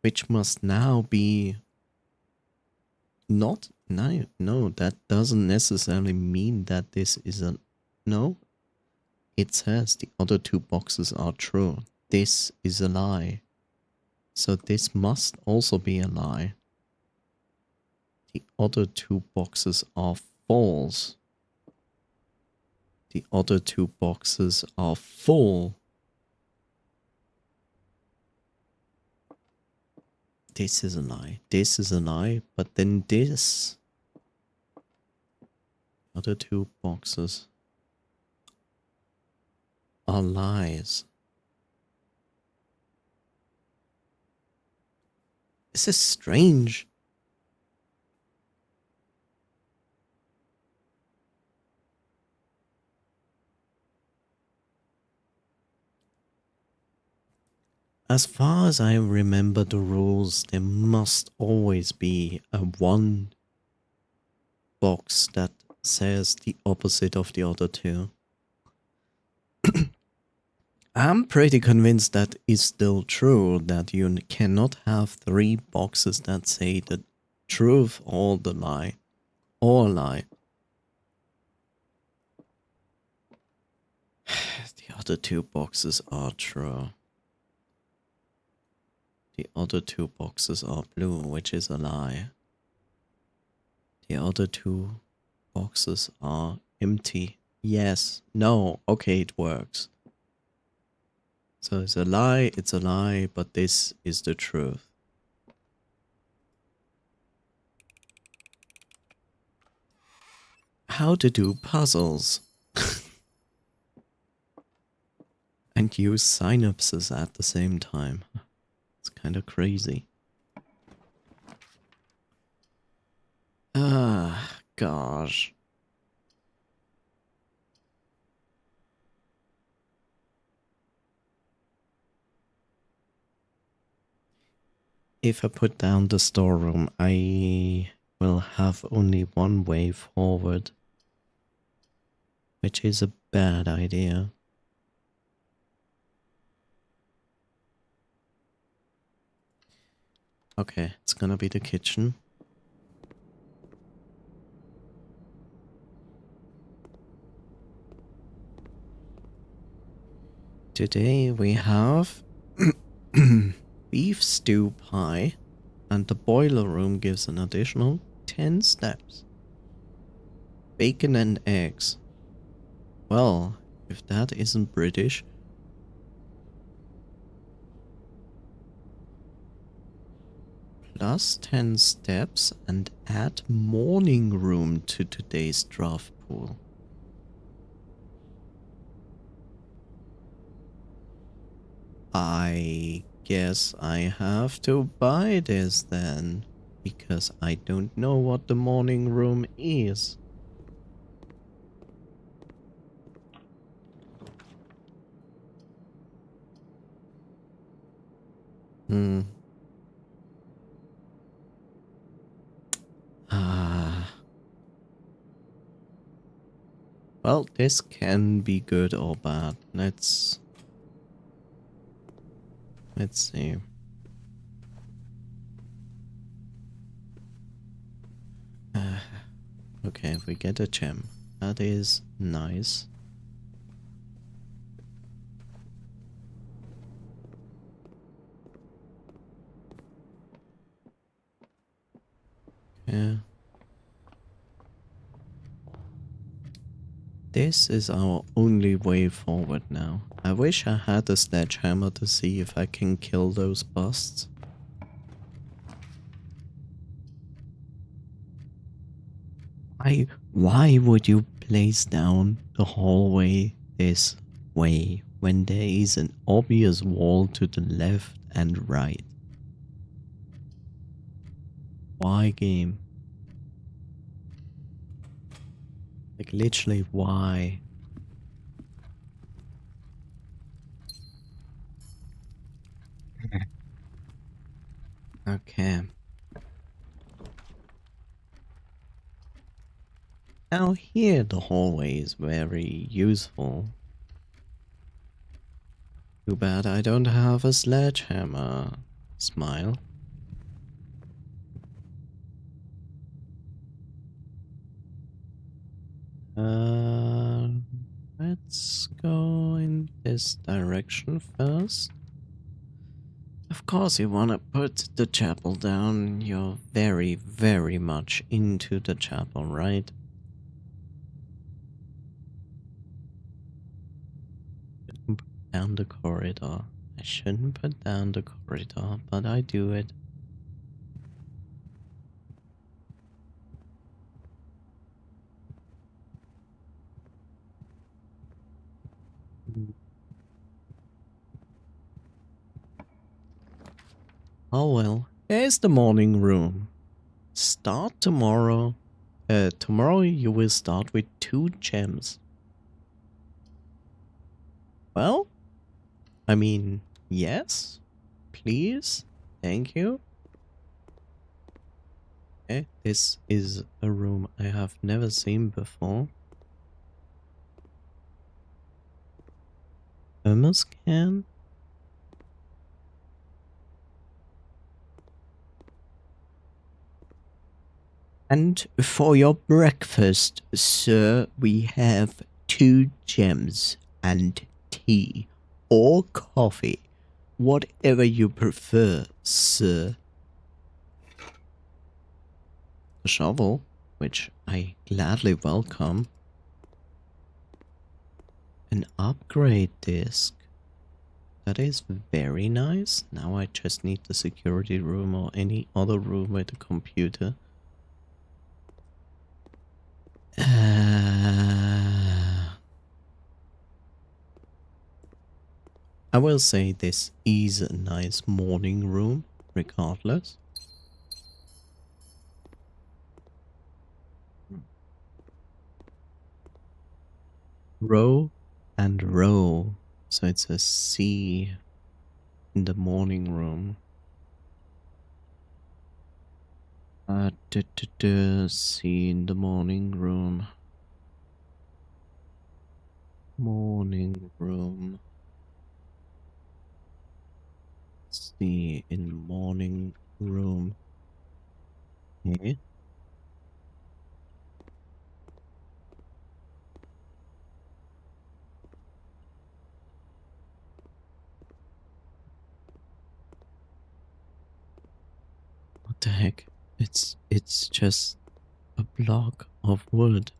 Which must now be not... No, that doesn't necessarily mean that this is a... No. It says the other 2 boxes are true. This is a lie. So this must also be a lie. The other 2 boxes are false. The other 2 boxes are full. This is a lie. This is a lie. But then this... Other 2 boxes are lies. This is strange. As far as I remember the rules, there must always be a one box that says the opposite of the other two. I'm pretty convinced that is still true, that you cannot have three boxes that say the truth or the lie. Or lie. The other two boxes are true. The other two boxes are blue, which is a lie. The other two boxes are empty. Yes. No. Okay, it works. So it's a lie, but this is the truth. How to do puzzles. And use synapses at the same time. It's kind of crazy. Ah, gosh. If I put down the storeroom, I will have only one way forward, which is a bad idea. Okay, it's gonna be the kitchen. Today we have beef stew pie, and the boiler room gives an additional 10 steps. Bacon and eggs. Well, if that isn't British. Plus 10 steps and add morning room to today's draft pool. I guess I have to buy this then, because I don't know what the morning room is. Well, this can be good or bad. Let's see. Okay, we get a gem. That is nice. Yeah. This is our only way forward now. I wish I had a sledgehammer to see if I can kill those busts. Why would you place down the hallway this way when there is an obvious wall to the left and right? Why, game? Like, literally, why? Okay. Now here the hallway is very useful. Too bad I don't have a sledgehammer. Smile. Let's go in this direction first. Of course you wanna put the chapel down. You're very, very much into the chapel, right? Shouldn't put down the corridor. I shouldn't put down the corridor, but I do it. Oh well, here's the morning room. Start tomorrow. Tomorrow you will start with 2 gems. Well, I mean, yes, please, thank you. Okay, this is a room I have never seen before. Hummus can. And for your breakfast, sir, we have 2 gems and tea or coffee. Whatever you prefer, sir. A shovel, which I gladly welcome. An upgrade disc. That is very nice. Now I just need the security room or any other room with a computer. I will say this is a nice morning room, regardless. Row and row. So it's a C in the morning room. C in the morning room. Morning room. C in morning room. Okay. What the heck? It's just a block of wood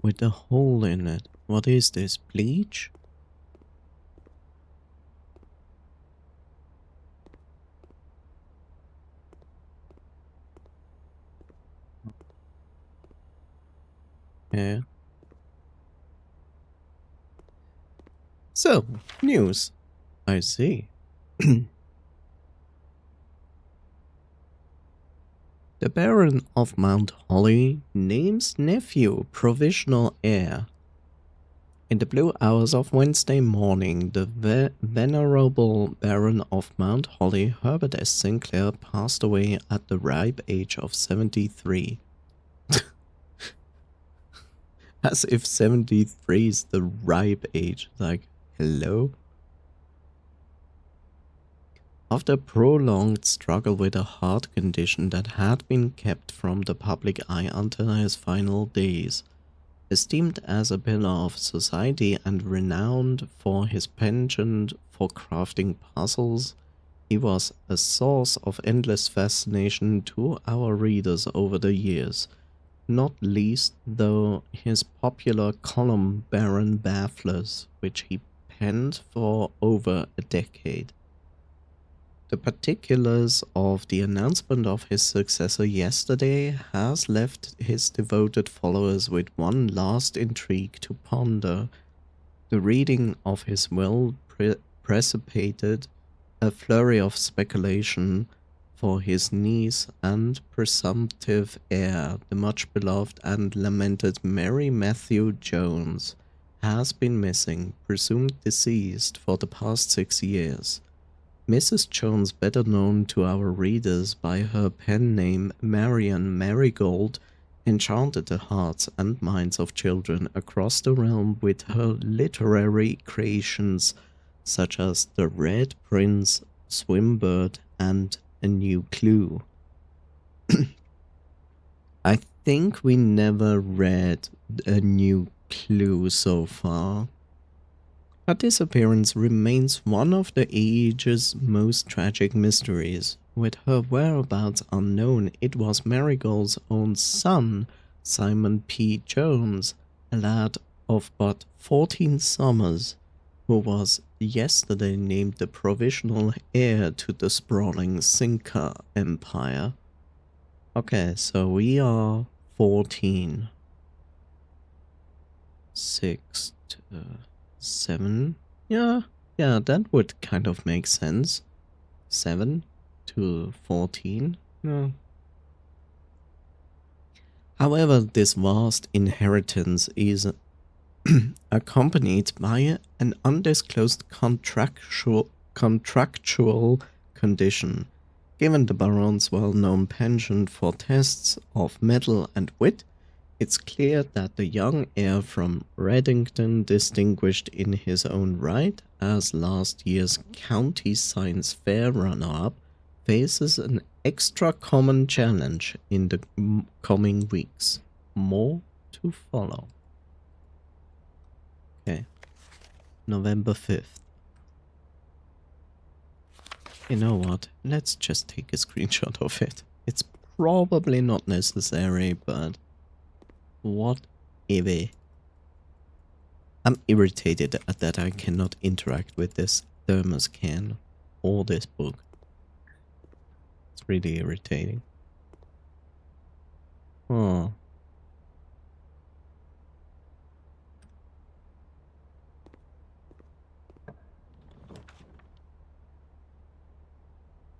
with a hole in it. What is this? Bleach? Yeah. So, news. I see. The Baron of Mount Holly names nephew provisional heir. In the blue hours of Wednesday morning, the venerable Baron of Mount Holly, Herbert S. Sinclair, passed away at the ripe age of 73. As if 73 is the ripe age. Like, hello? After a prolonged struggle with a heart condition that had been kept from the public eye until his final days, esteemed as a pillar of society and renowned for his penchant for crafting puzzles, he was a source of endless fascination to our readers over the years, not least though his popular column Baron Bafflers, which he penned for over a decade. The particulars of the announcement of his successor yesterday has left his devoted followers with one last intrigue to ponder. The reading of his will precipitated a flurry of speculation for his niece and presumptive heir, the much beloved and lamented Mary Matthew Jones, has been missing, presumed deceased for the past 6 years. Mrs. Jones, better known to our readers by her pen name Marian Marigold, enchanted the hearts and minds of children across the realm with her literary creations such as The Red Prince, Swimbird, and A New Clue. I think we never read A New Clue so far. Her disappearance remains one of the age's most tragic mysteries. With her whereabouts unknown, it was Marigold's own son, Simon P. Jones, a lad of but 14 summers, who was yesterday named the provisional heir to the sprawling Cinca Empire. Okay, so we are 14. 6 to 7. Yeah, that would kind of make sense. 7 to 14. No. However, this vast inheritance is accompanied by an undisclosed contractual condition. Given the Baron's well-known penchant for tests of mettle and wit, it's clear that the young heir from Reddington, distinguished in his own right as last year's County Science Fair runner-up, faces an extra common challenge in the coming weeks. More to follow. Okay. November 5th. You know what? Let's just take a screenshot of it. It's probably not necessary, but whatever. I'm irritated at that I cannot interact with this thermos can or this book. It's really irritating. Oh.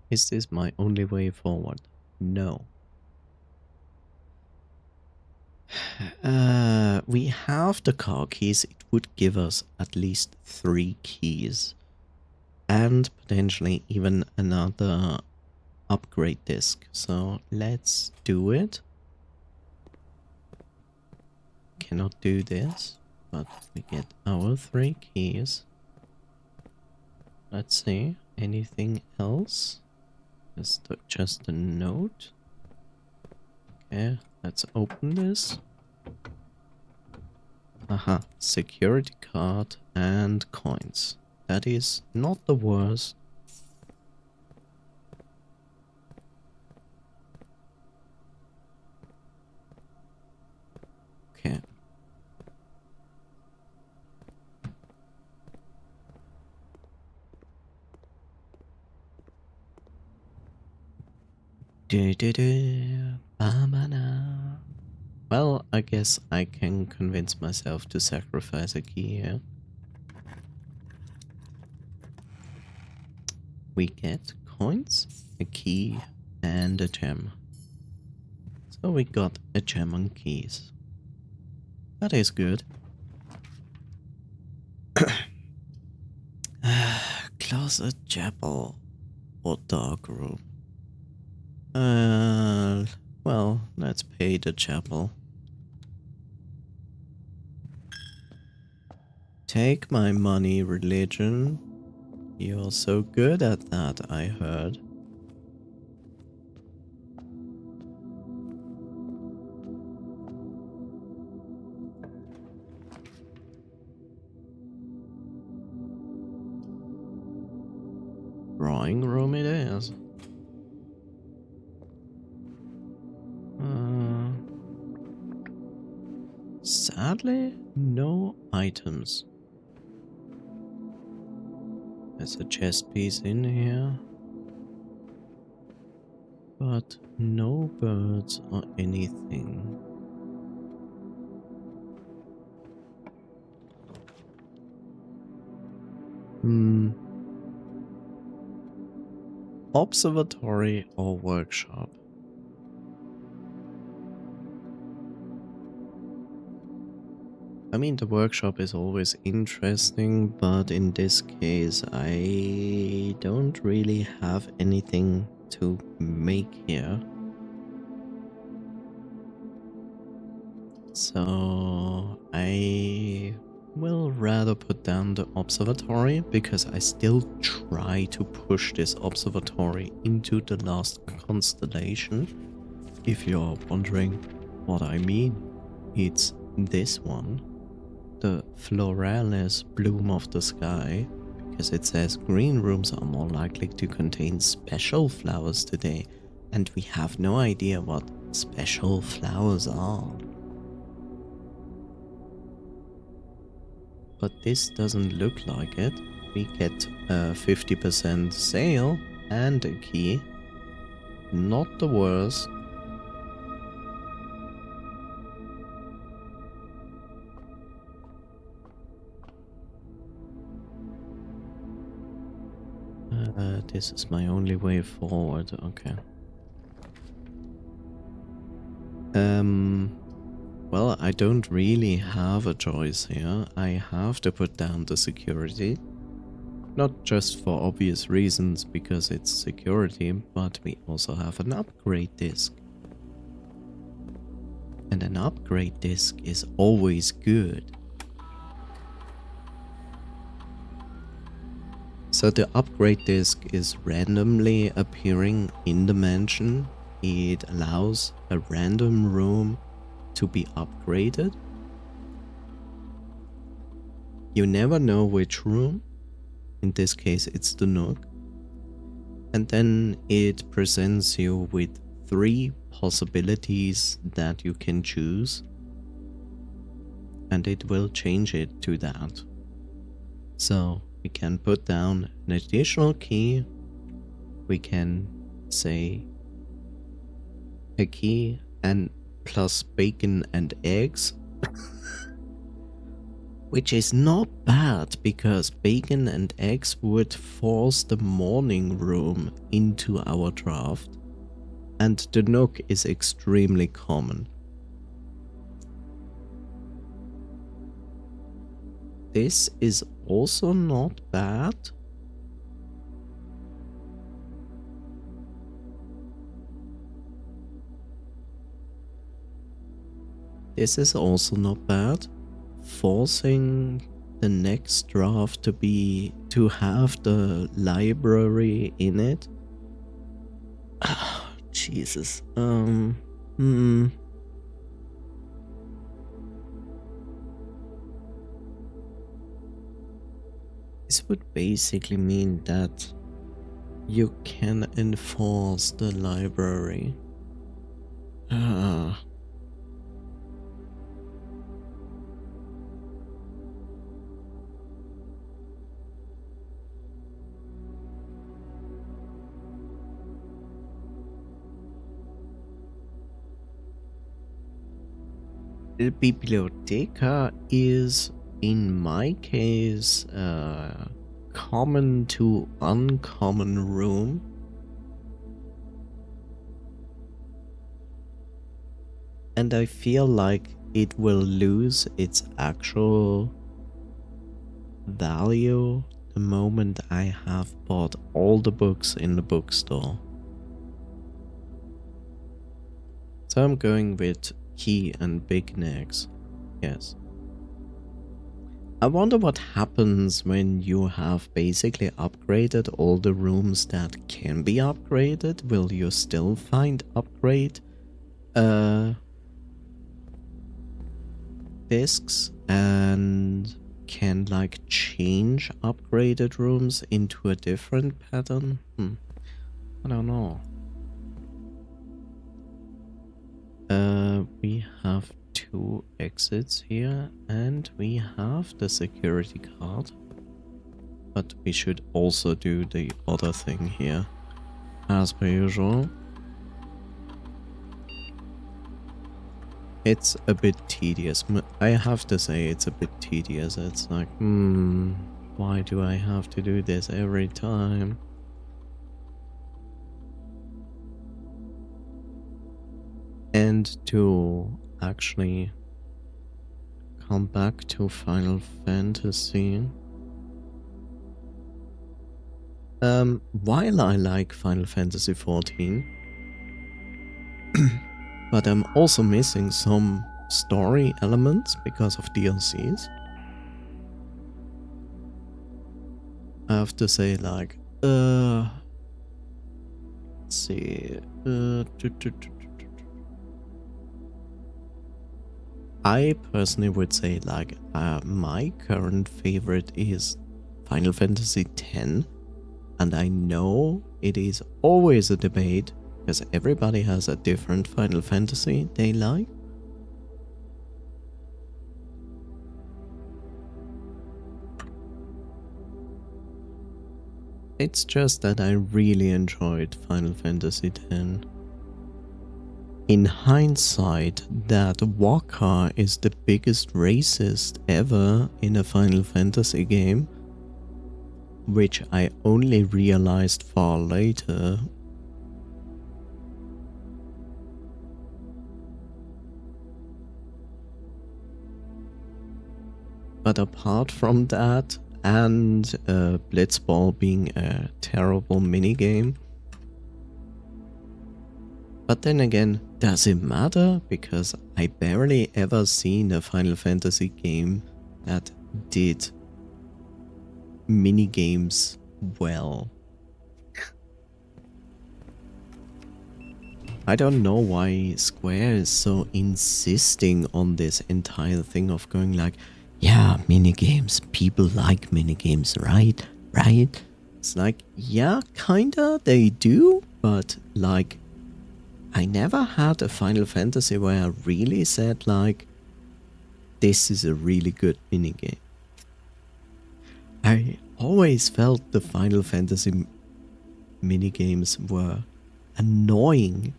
Is this my only way forward? No. We have the car keys. It would give us at least 3 keys. And potentially even another upgrade disc. So let's do it. Cannot do this, but we get our 3 keys. Let's see. Anything else? Just a note. Okay, let's open this. Aha, security card and coins. That is not the worst. Okay. Well, I guess I can convince myself to sacrifice a key here. We get coins, a key, and a gem. So we got a gem and keys. That is good. Closet, chapel, or dark room. Well, let's pay the chapel. Take my money, religion. You're so good at that, I heard. Drawing room it is. Sadly, no items. There's a chess piece in here. But no birds or anything. Observatory or workshop? I mean, the workshop is always interesting, but in this case, I don't really have anything to make here. So I will rather put down the observatory, because I still try to push this observatory into the last constellation. If you're wondering what I mean, it's this one. The Floralis bloom of the sky, because it says green rooms are more likely to contain special flowers today, and we have no idea what special flowers are. But this doesn't look like it. We get a 50% sale and a key. Not the worst. This is my only way forward, okay. Well, I don't really have a choice here. I have to put down the security. Not just for obvious reasons, because it's security, but we also have an upgrade disk. And an upgrade disk is always good. So the upgrade disk is randomly appearing in the mansion. It allows a random room to be upgraded. You never know which room. In this case, it's the Nook. And then it presents you with 3 possibilities that you can choose. And it will change it to that. So we can put down an additional key. We can say a key and plus bacon and eggs. Which is not bad, because bacon and eggs would force the morning room into our draft. And the Nook is extremely common. This is also not bad. This is also not bad. Forcing the next draft to have the library in it. Oh, Jesus. This would basically mean that you can enforce the library. The biblioteca is, in my case, a common to uncommon room. And I feel like it will lose its actual value the moment I have bought all the books in the bookstore. So I'm going with key and big eggs. Yes. I wonder what happens when you have basically upgraded all the rooms that can be upgraded. Will you still find upgrade discs and can like change upgraded rooms into a different pattern? I don't know. We have 2 exits here, and we have the security card. But we should also do the other thing here, as per usual. It's a bit tedious. I have to say it's a bit tedious. It's like, why do I have to do this every time? And to actually come back to Final Fantasy. While I like Final Fantasy 14, but I'm also missing some story elements because of DLCs. I have to say, like, let's see, I personally would say, like, my current favorite is Final Fantasy X, and I know it is always a debate because everybody has a different Final Fantasy they like. It's just that I really enjoyed Final Fantasy X. In hindsight, that Waka is the biggest racist ever in a Final Fantasy game which I only realized far later. But apart from that, and Blitzball being a terrible minigame, but then again, does it matter? Because I barely ever seen a Final Fantasy game that did minigames well. I don't know why Square is so insisting on this entire thing of going like, yeah, minigames, people like minigames, right? Right? It's like, yeah, kinda, they do, but like, I never had a Final Fantasy where I really said like, this is a really good minigame. I always felt the Final Fantasy minigames were annoying.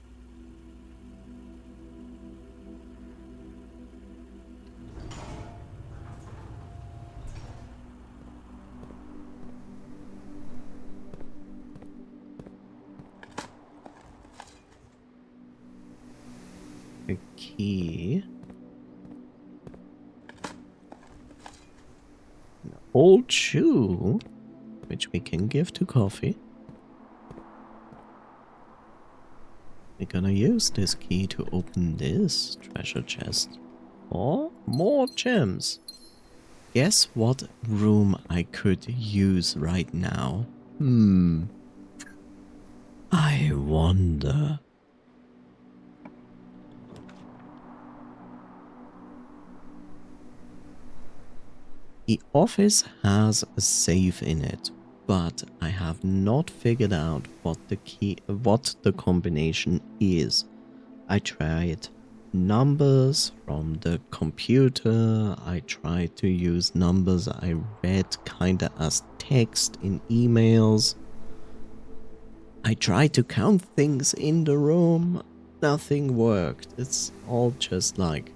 A key. An old shoe, which we can give to Coffee. We're gonna use this key to open this treasure chest. Or more gems. Guess what room I could use right now? I wonder. The office has a safe in it, but I have not figured out what the combination is. I tried numbers from the computer. I tried to use numbers I read kinda as text in emails. I tried to count things in the room. Nothing worked. It's all just like,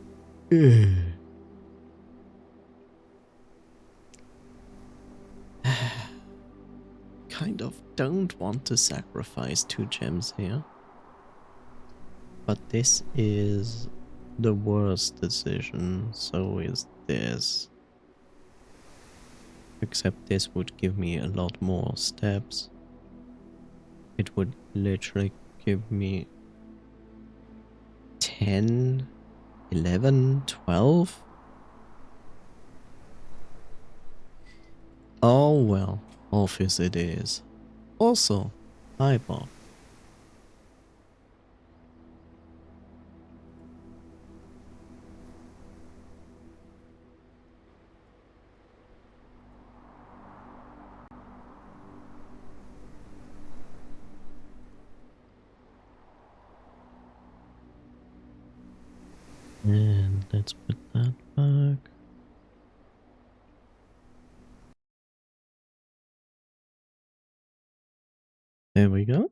ugh. Kind of don't want to sacrifice 2 gems here. But this is the worst decision, so is this. Except this would give me a lot more steps. It would literally give me 10, 11, 12. Oh well, office it is. Also, hi Bob. And let's put that back. There we go.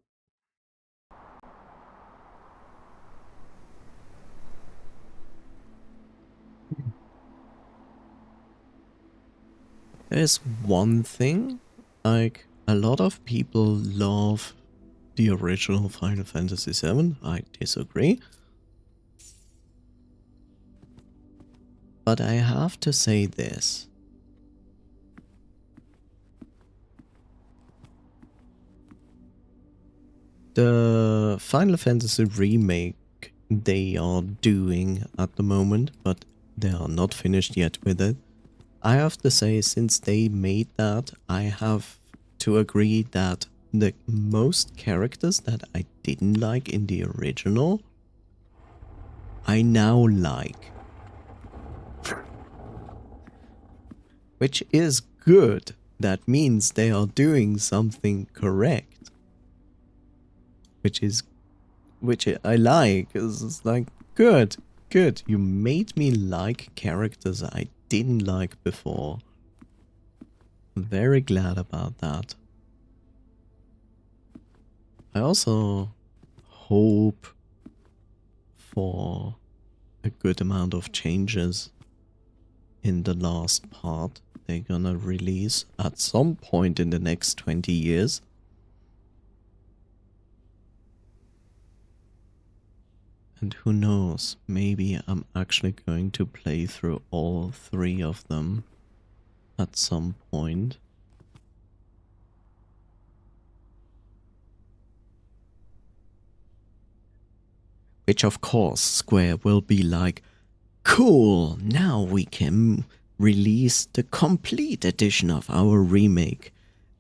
There's one thing, like, a lot of people love the original Final Fantasy VII. I disagree. But I have to say this. The Final Fantasy remake they are doing at the moment, but they are not finished yet with it. I have to say, since they made that, I have to agree that the most characters that I didn't like in the original, I now like. Which is good. That means they are doing something correct. Which I like. It's like, good. You made me like characters I didn't like before. I'm very glad about that. I also hope for a good amount of changes in the last part. they're gonna release at some point in the next 20 years. And who knows, maybe I'm actually going to play through all 3 of them at some point. Which of course Square will be like, cool, now we can release the complete edition of our remake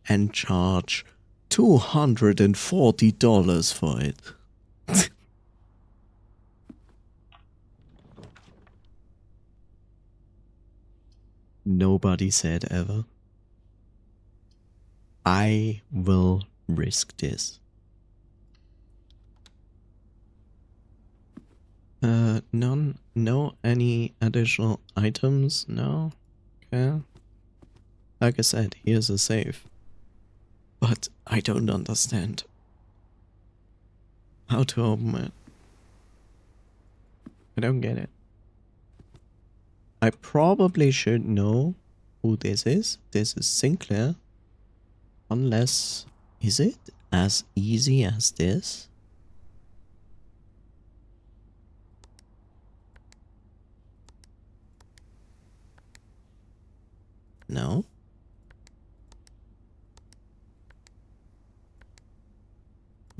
and charge $240 for it. Nobody said ever. I will risk this. No, any additional items? No? Okay. Like I said, here's a save. But I don't understand how to open it. I don't get it. I probably should know who this is. This is Sinclair. Unless, is it as easy as this? No?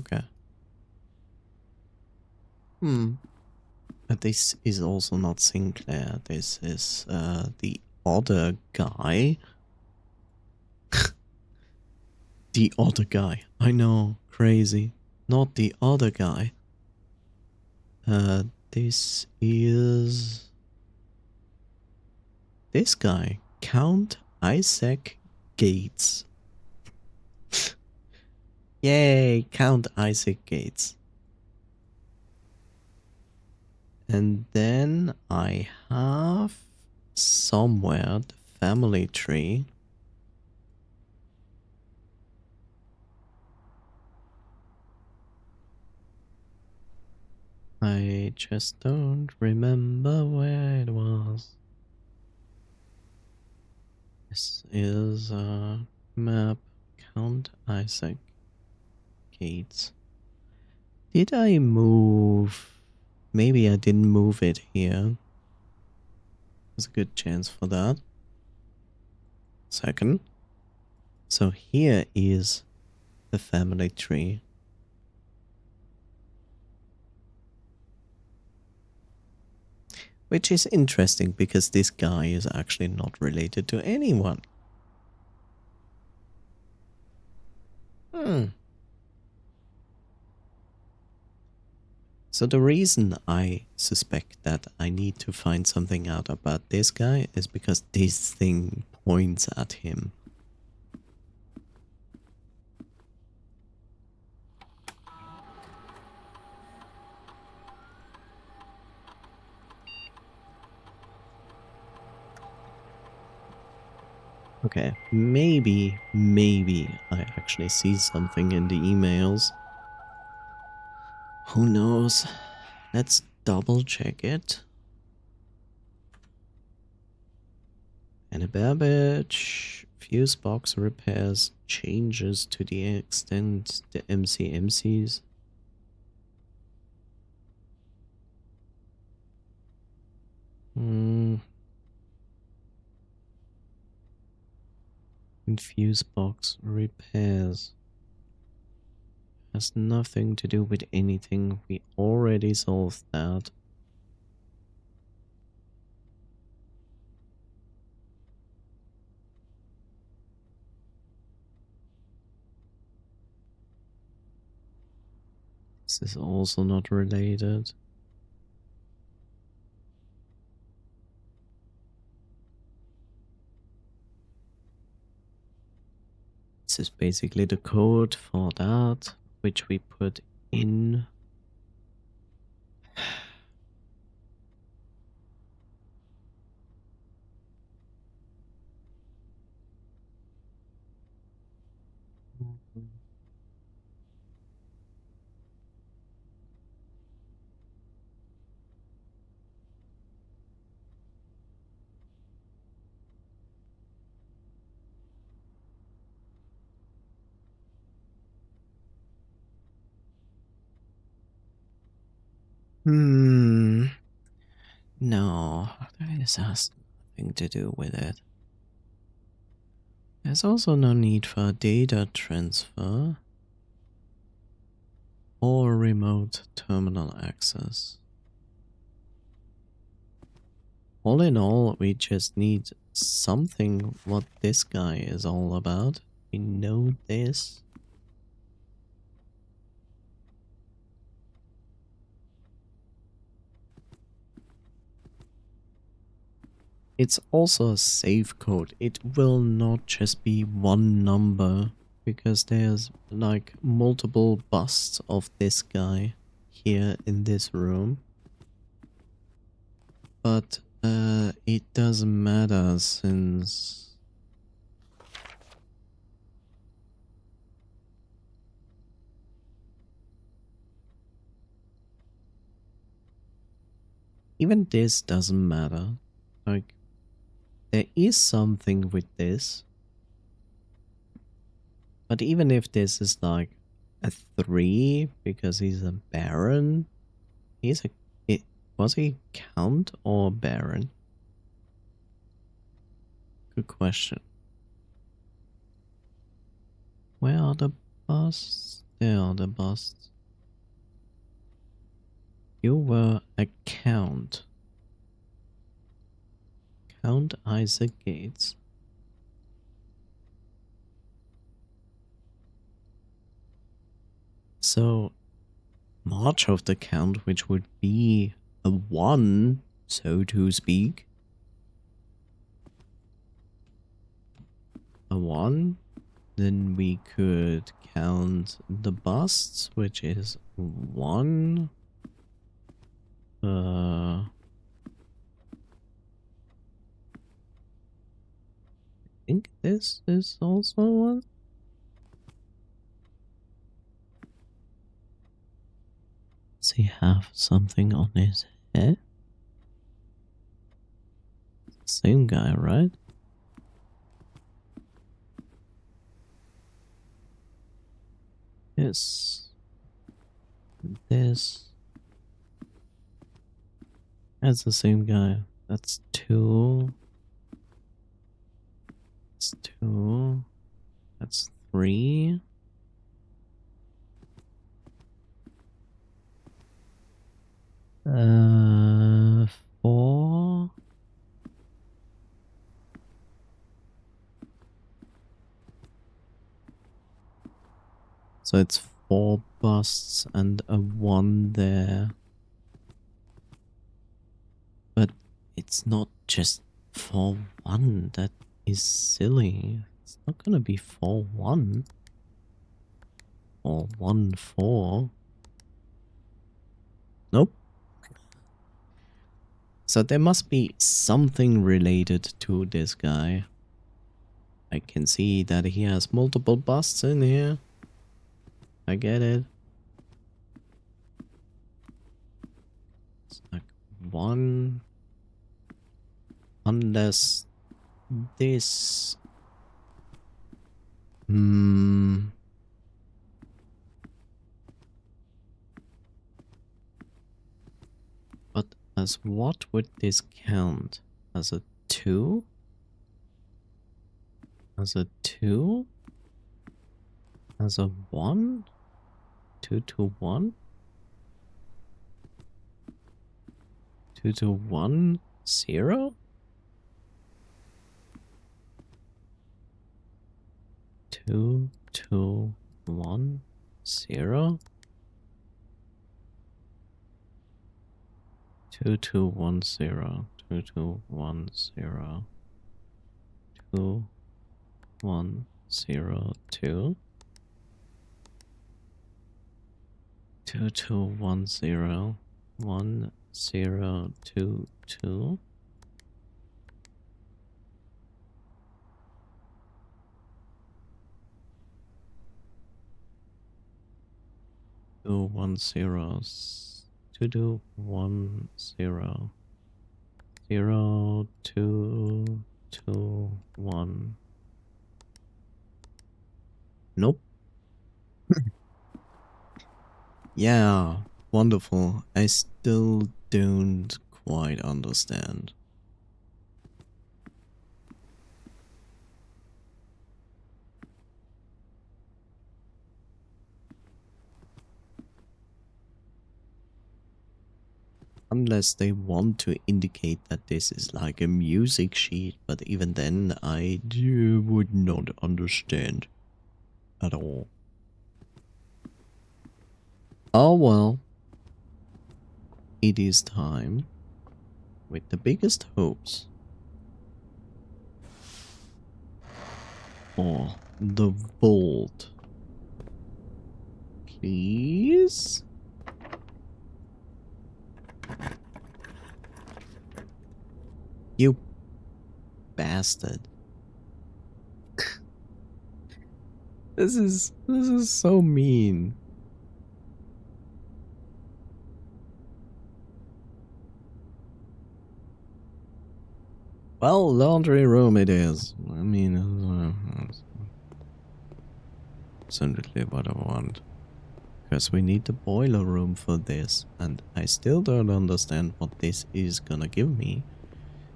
Okay. But this is also not Sinclair. This is the other guy. The other guy. I know, crazy. Not the other guy. This is this guy, Count Isaac Gates. Yay, Count Isaac Gates. And then I have somewhere the family tree. I just don't remember where it was. This is a map, Count Isaac Gates. Did I move? Maybe I didn't move it here. There's a good chance for that. Second. So here is the family tree. Which is interesting because this guy is actually not related to anyone. So the reason I suspect that I need to find something out about this guy is because this thing points at him. Okay, maybe I actually see something in the emails. Who knows? Let's double check it. Anna Babbage, fuse box repairs, changes to the extent the MCMCs. Fuse box repairs. Has nothing to do with anything. We already solved that. This is also not related. This is basically the code for that, which we put in. Hmm. No, this has nothing to do with it. There's also no need for data transfer or remote terminal access. All in all, we just need something what this guy is all about. We know this. It's also a safe code. It will not just be one number, because there's like multiple busts of this guy here in this room. But it doesn't matter since even this doesn't matter. Like, there is something with this. But even if this is like a 3 because he's a baron, he's a... was he count or baron? Good question. Where are the busts? There are the busts. You were a count. Count Isaac Gates. So, March of the Count, which would be a 1, so to speak. A 1. Then we could count the busts, which is 1. I think this is also 1. Does he have something on his head? Same guy, right? This. This. That's the same guy. That's 2. That's 2. That's 3. Uh, 4. So it's 4 busts and a 1 there. But it's not just 4-1. That is silly. It's not gonna be 4-1. Or 1-4. Nope. So there must be something related to this guy. I can see that he has multiple busts in here. I get it. It's like 1. Unless this... But as what would this count? As a 2? As a 2? As a 1? 2 to 1? 2 to 1? 0? 2 to 1? 0? 2 to 1 0. 2 to 1 0. 2 1 0 2. 2 2 1 0 1 0 2 2. 2 1 0 2 2 1 0 0 2 2 1. Nope. Yeah. wonderful. I still don't quite understand. Unless they want to indicate that this is like a music sheet, but even then I would not understand at all. Oh well. It is time with the biggest hopes for the vault. Please? You bastard. This is so mean. Well, laundry room it is. I mean, absolutely what I want. Because we need the boiler room for this, and I still don't understand what this is gonna give me.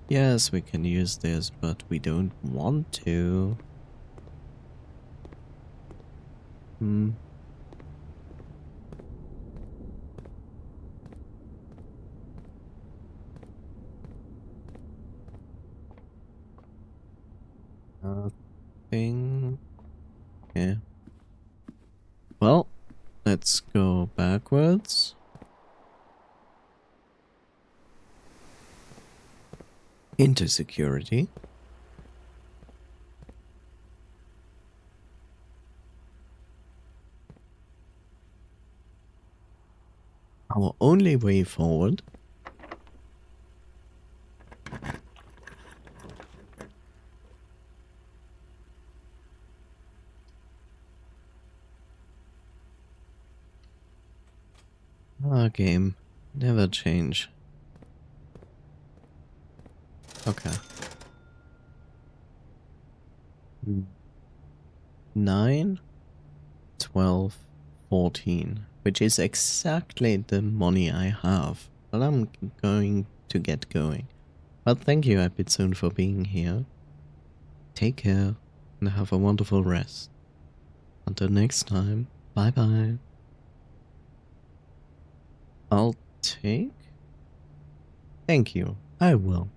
Yes, we can use this, but we don't want to. Nothing. Yeah. Well, let's go backwards. Into security. Our only way forward. Our game. Never change. Okay. 9, 12, 14. Which is exactly the money I have. But I'm going to get going. But thank you, Epitsoon, for being here. Take care and have a wonderful rest. Until next time, bye bye. I'll take? Thank you, I will.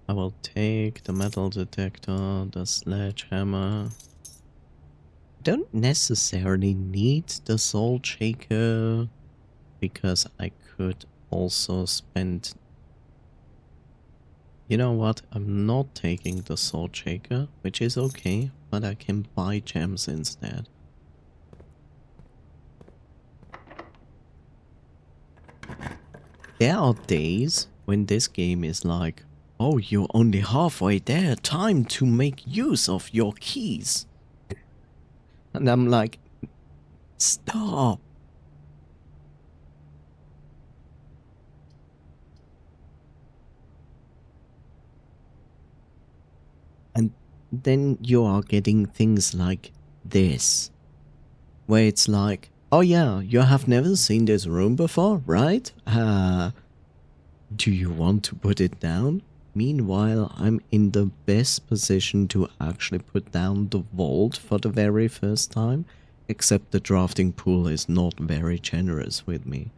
I will take the metal detector, the sledgehammer. Don't necessarily need the salt shaker, because I could also spend... You know what, I'm not taking the salt shaker, which is okay, but I can buy gems instead. There are days when this game is like, oh, you're only halfway there, time to make use of your keys. And I'm like, stop. And then you are getting things like this, where it's like, oh yeah, you have never seen this room before, right? Do you want to put it down? Meanwhile, I'm in the best position to actually put down the vault for the very first time, except the drafting pool is not very generous with me.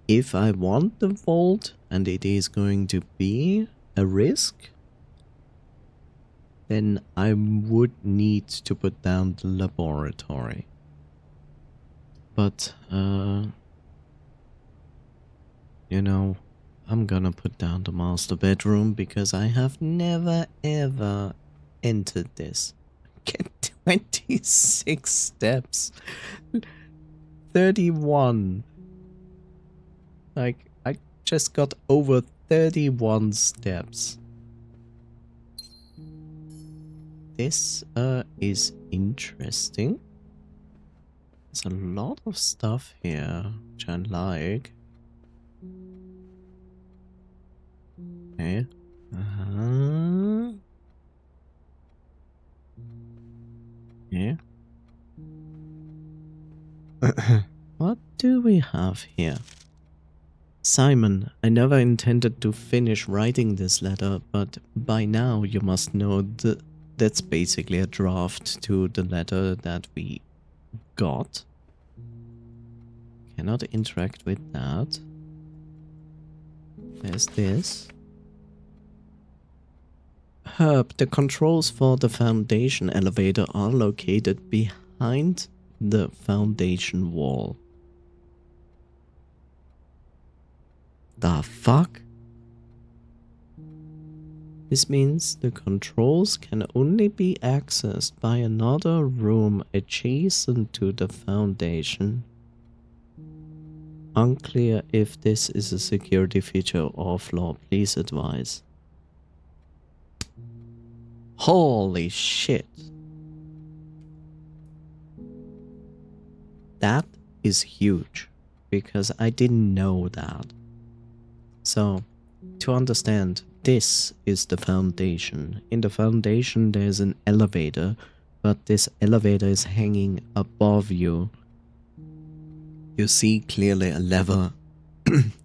If I want the vault, and it is going to be a risk, then I would need to put down the laboratory. But, you know, I'm gonna put down the master bedroom because I have never ever entered this. Get 26 steps. 31. Like, I just got over 31 steps. This is interesting. There's a lot of stuff here which I like. Okay. Yeah. do we have here? Simon, I never intended to finish writing this letter, but by now you must know that that's basically a draft to the letter that we got. Cannot interact with that. There's this. Herb, the controls for the Foundation elevator are located behind the Foundation wall. The fuck? This means the controls can only be accessed by another room adjacent to the Foundation. Unclear if this is a security feature or flaw. Please advise. Holy shit. That is huge, because I didn't know that. So, to understand, this is the Foundation. In the Foundation there's an elevator, but this elevator is hanging above you. You see clearly a lever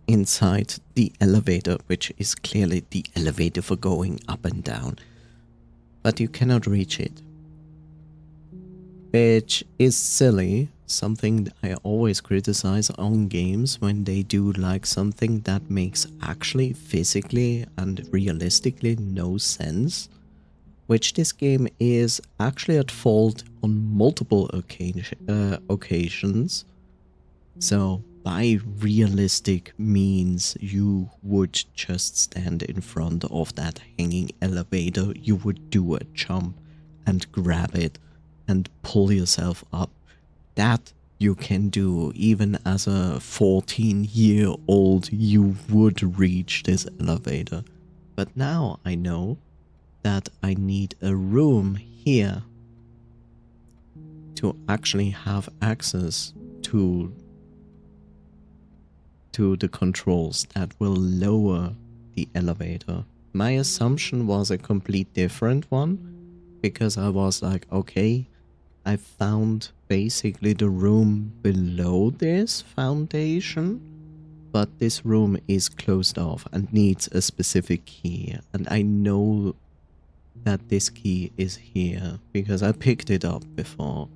inside the elevator, which is clearly the elevator for going up and down. But you cannot reach it. Which is silly, something I always criticize on games when they do like something that makes actually physically and realistically no sense. Which this game is actually at fault on multiple occasions. So by realistic means, you would just stand in front of that hanging elevator, you would do a jump and grab it and pull yourself up. That you can do. Even as a 14-year-old, you would reach this elevator. But now I know that I need a room here to actually have access to the controls that will lower the elevator. My assumption was a complete different one, because I was like, okay, I found basically the room below this Foundation, but this room is closed off and needs a specific key, and I know that this key is here because I picked it up before.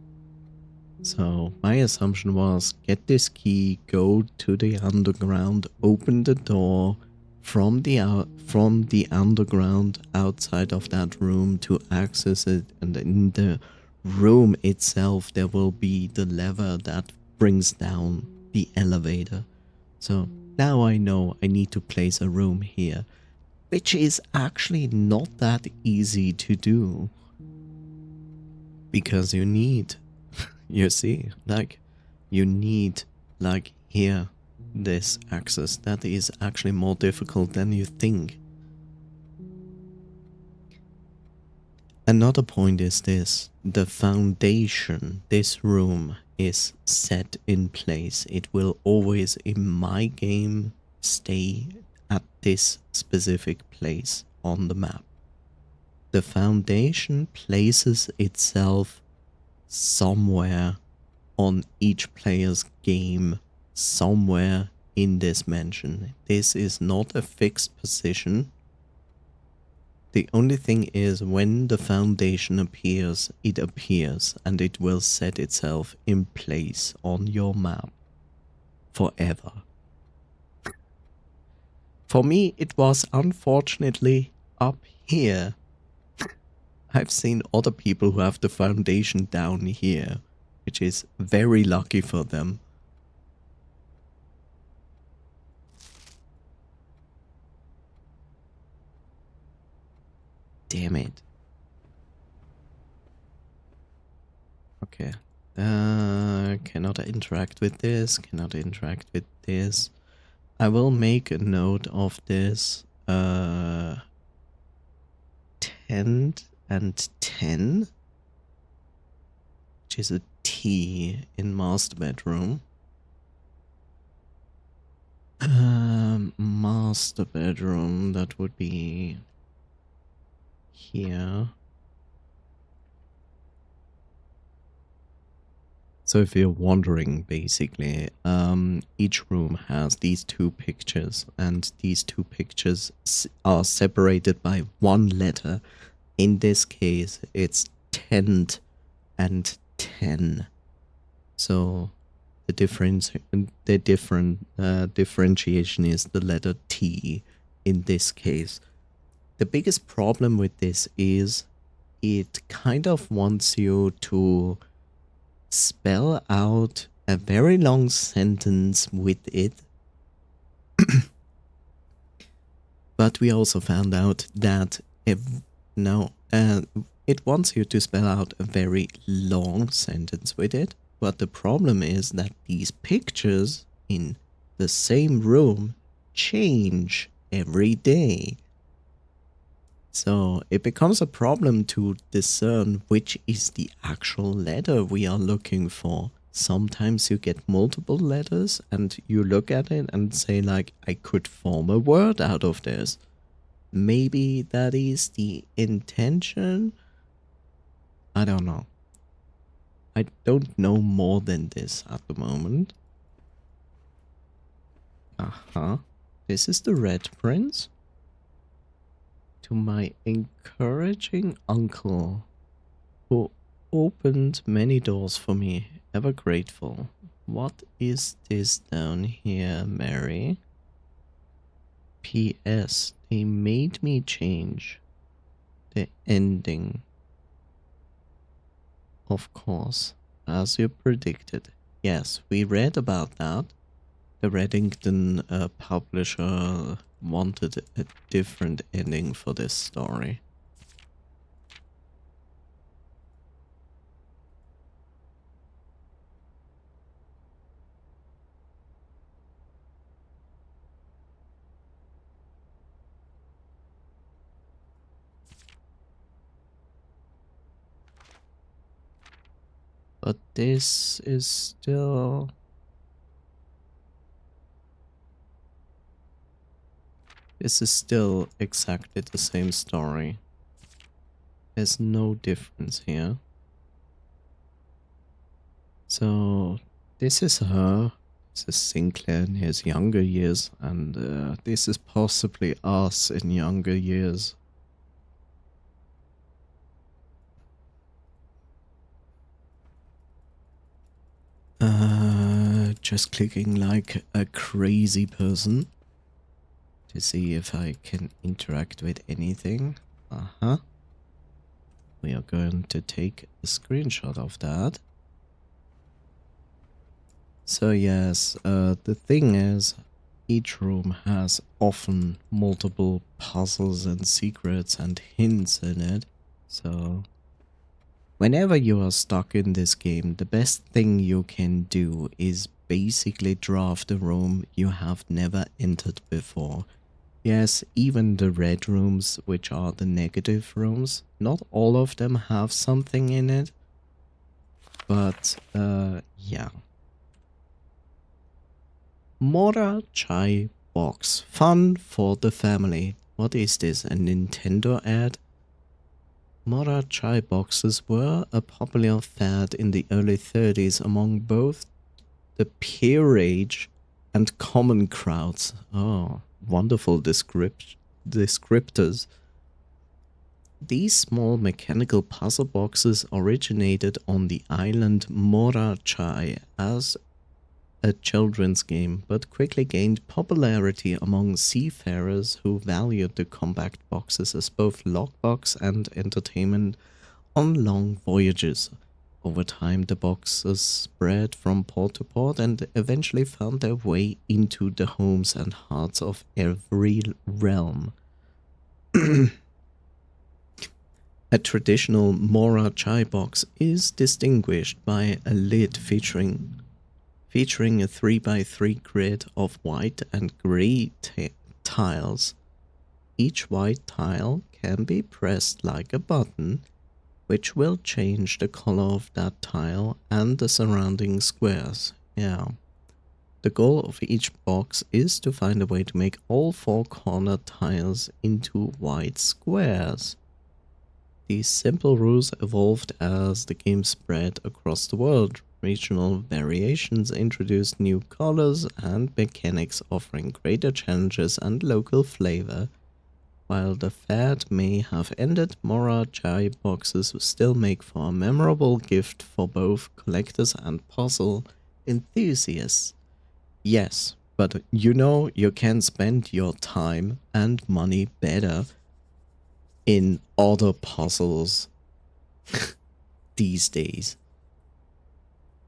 So my assumption was, get this key, go to the underground, open the door from the underground outside of that room to access it, and in the room itself there will be the lever that brings down the elevator. So now I know I need to place a room here, which is actually not that easy to do, because you need, you see, like, you need, like, here, this access. That is actually more difficult than you think. Another point is this: the Foundation, this room, is set in place. It will always, in my game, stay at this specific place on the map. The Foundation places itself somewhere on each player's game, somewhere in this mansion. This is not a fixed position. The only thing is, when the Foundation appears, it appears, and it will set itself in place on your map forever. For me, it was unfortunately up here. I've seen other people who have the Foundation down here, which is very lucky for them. Damn it. Okay. Cannot interact with this, cannot interact with this. I will make a note of this. 10 and 10, which is a T in master bedroom. Master bedroom, that would be here. So if you're wondering, basically, each room has these two pictures, and these two pictures are separated by one letter. In this case, it's tent and 10. So the differentiation is the letter T in this case. The biggest problem with this is it kind of wants you to spell out a very long sentence with it. But we also found out that it wants you to spell out a very long sentence with it. But the problem is that these pictures in the same room change every day. So it becomes a problem to discern which is the actual letter we are looking for. Sometimes you get multiple letters and you look at it and say like, I could form a word out of this. Maybe that is the intention? I don't know. I don't know more than this at the moment. This is the Red Prince. To my encouraging uncle, who opened many doors for me, ever grateful. What is this down here, Mary? P.S. They made me change the ending. Of course, as you predicted. Yes, we read about that. The Reddington publisher wanted a different ending for this story. But this is still... This is still exactly the same story. There's no difference here. So, this is her. This is Sinclair in his younger years, and this is possibly us in younger years. Just clicking like a crazy person to see if I can interact with anything. We are going to take a screenshot of that. So yes, the thing is, each room has often multiple puzzles and secrets and hints in it. So whenever you are stuck in this game, the best thing you can do is basically draft a room you have never entered before. Yes, even the red rooms, which are the negative rooms, not all of them have something in it. But, yeah. Mora Chai Box. Fun for the family. What is this, a Nintendo ad? Mora Chai boxes were a popular fad in the early 30s among both the peerage and common crowds. Oh, wonderful descriptors. These small mechanical puzzle boxes originated on the island Mora Chai as a children's game, but quickly gained popularity among seafarers who valued the compact boxes as both lockbox and entertainment on long voyages. Over time, the boxes spread from port to port and eventually found their way into the homes and hearts of every realm. A traditional Mora Chai box is distinguished by a lid featuring a 3x3 grid of white and grey tiles. Each white tile can be pressed like a button, which will change the color of that tile and the surrounding squares. Yeah. The goal of each box is to find a way to make all 4 corner tiles into white squares. These simple rules evolved as the game spread across the world, Regional variations introduce new colors and mechanics, offering greater challenges and local flavor. While the fad may have ended, Mora Chai boxes still make for a memorable gift for both collectors and puzzle enthusiasts. Yes, but you know you can spend your time and money better in other puzzles these days.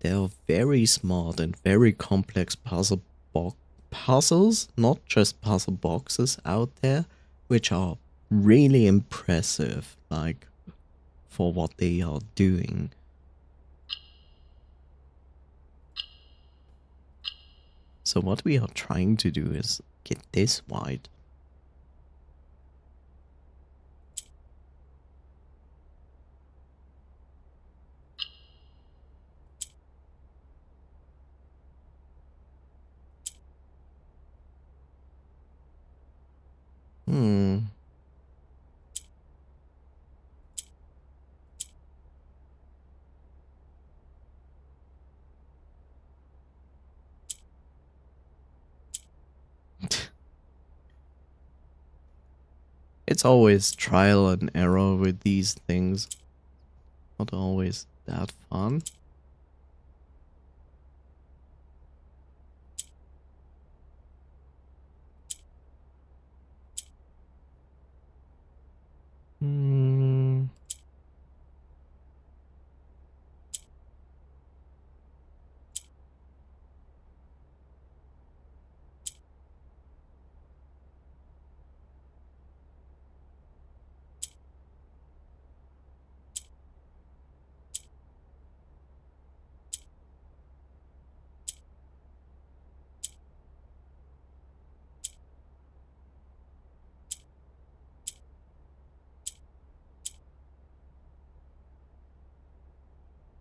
There are very smart and very complex puzzles, not just puzzle boxes out there, which are really impressive, like, for what they are doing. So what we are trying to do is get this wide. It's always trial and error with these things. Not always that fun.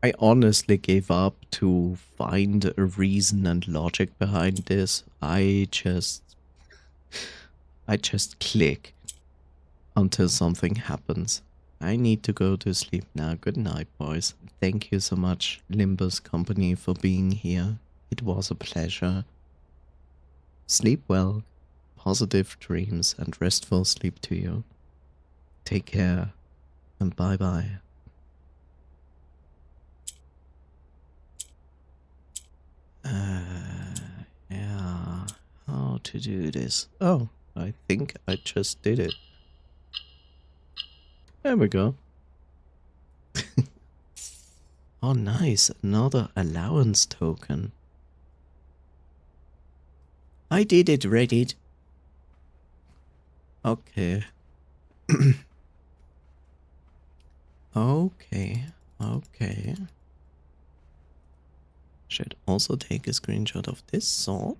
I honestly gave up to find a reason and logic behind this. I just click until something happens. I need to go to sleep now. Good night, boys. Thank you so much, Limbus Company, for being here. It was a pleasure. Sleep well, positive dreams, and restful sleep to you. Take care, and bye-bye. Yeah, how to do this? Oh, I think I just did it. There we go. Oh, nice. Another allowance token. I did it, Reddit. Okay. Okay. Okay. Should also take a screenshot of this sword.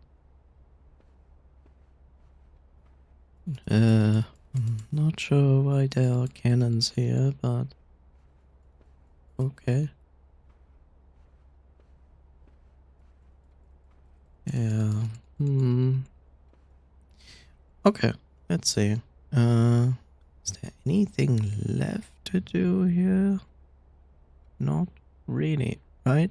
Not sure why there are cannons here, but okay. Yeah. Okay, let's see. Is there anything left to do here? Not really, right?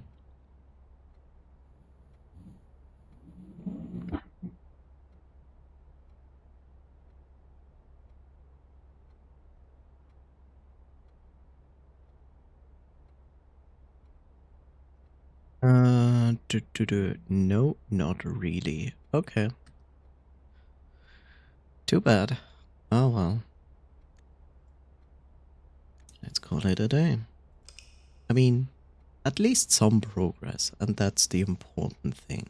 No, not really. Okay. Too bad. Oh well. Let's call it a day. I mean, at least some progress, and that's the important thing.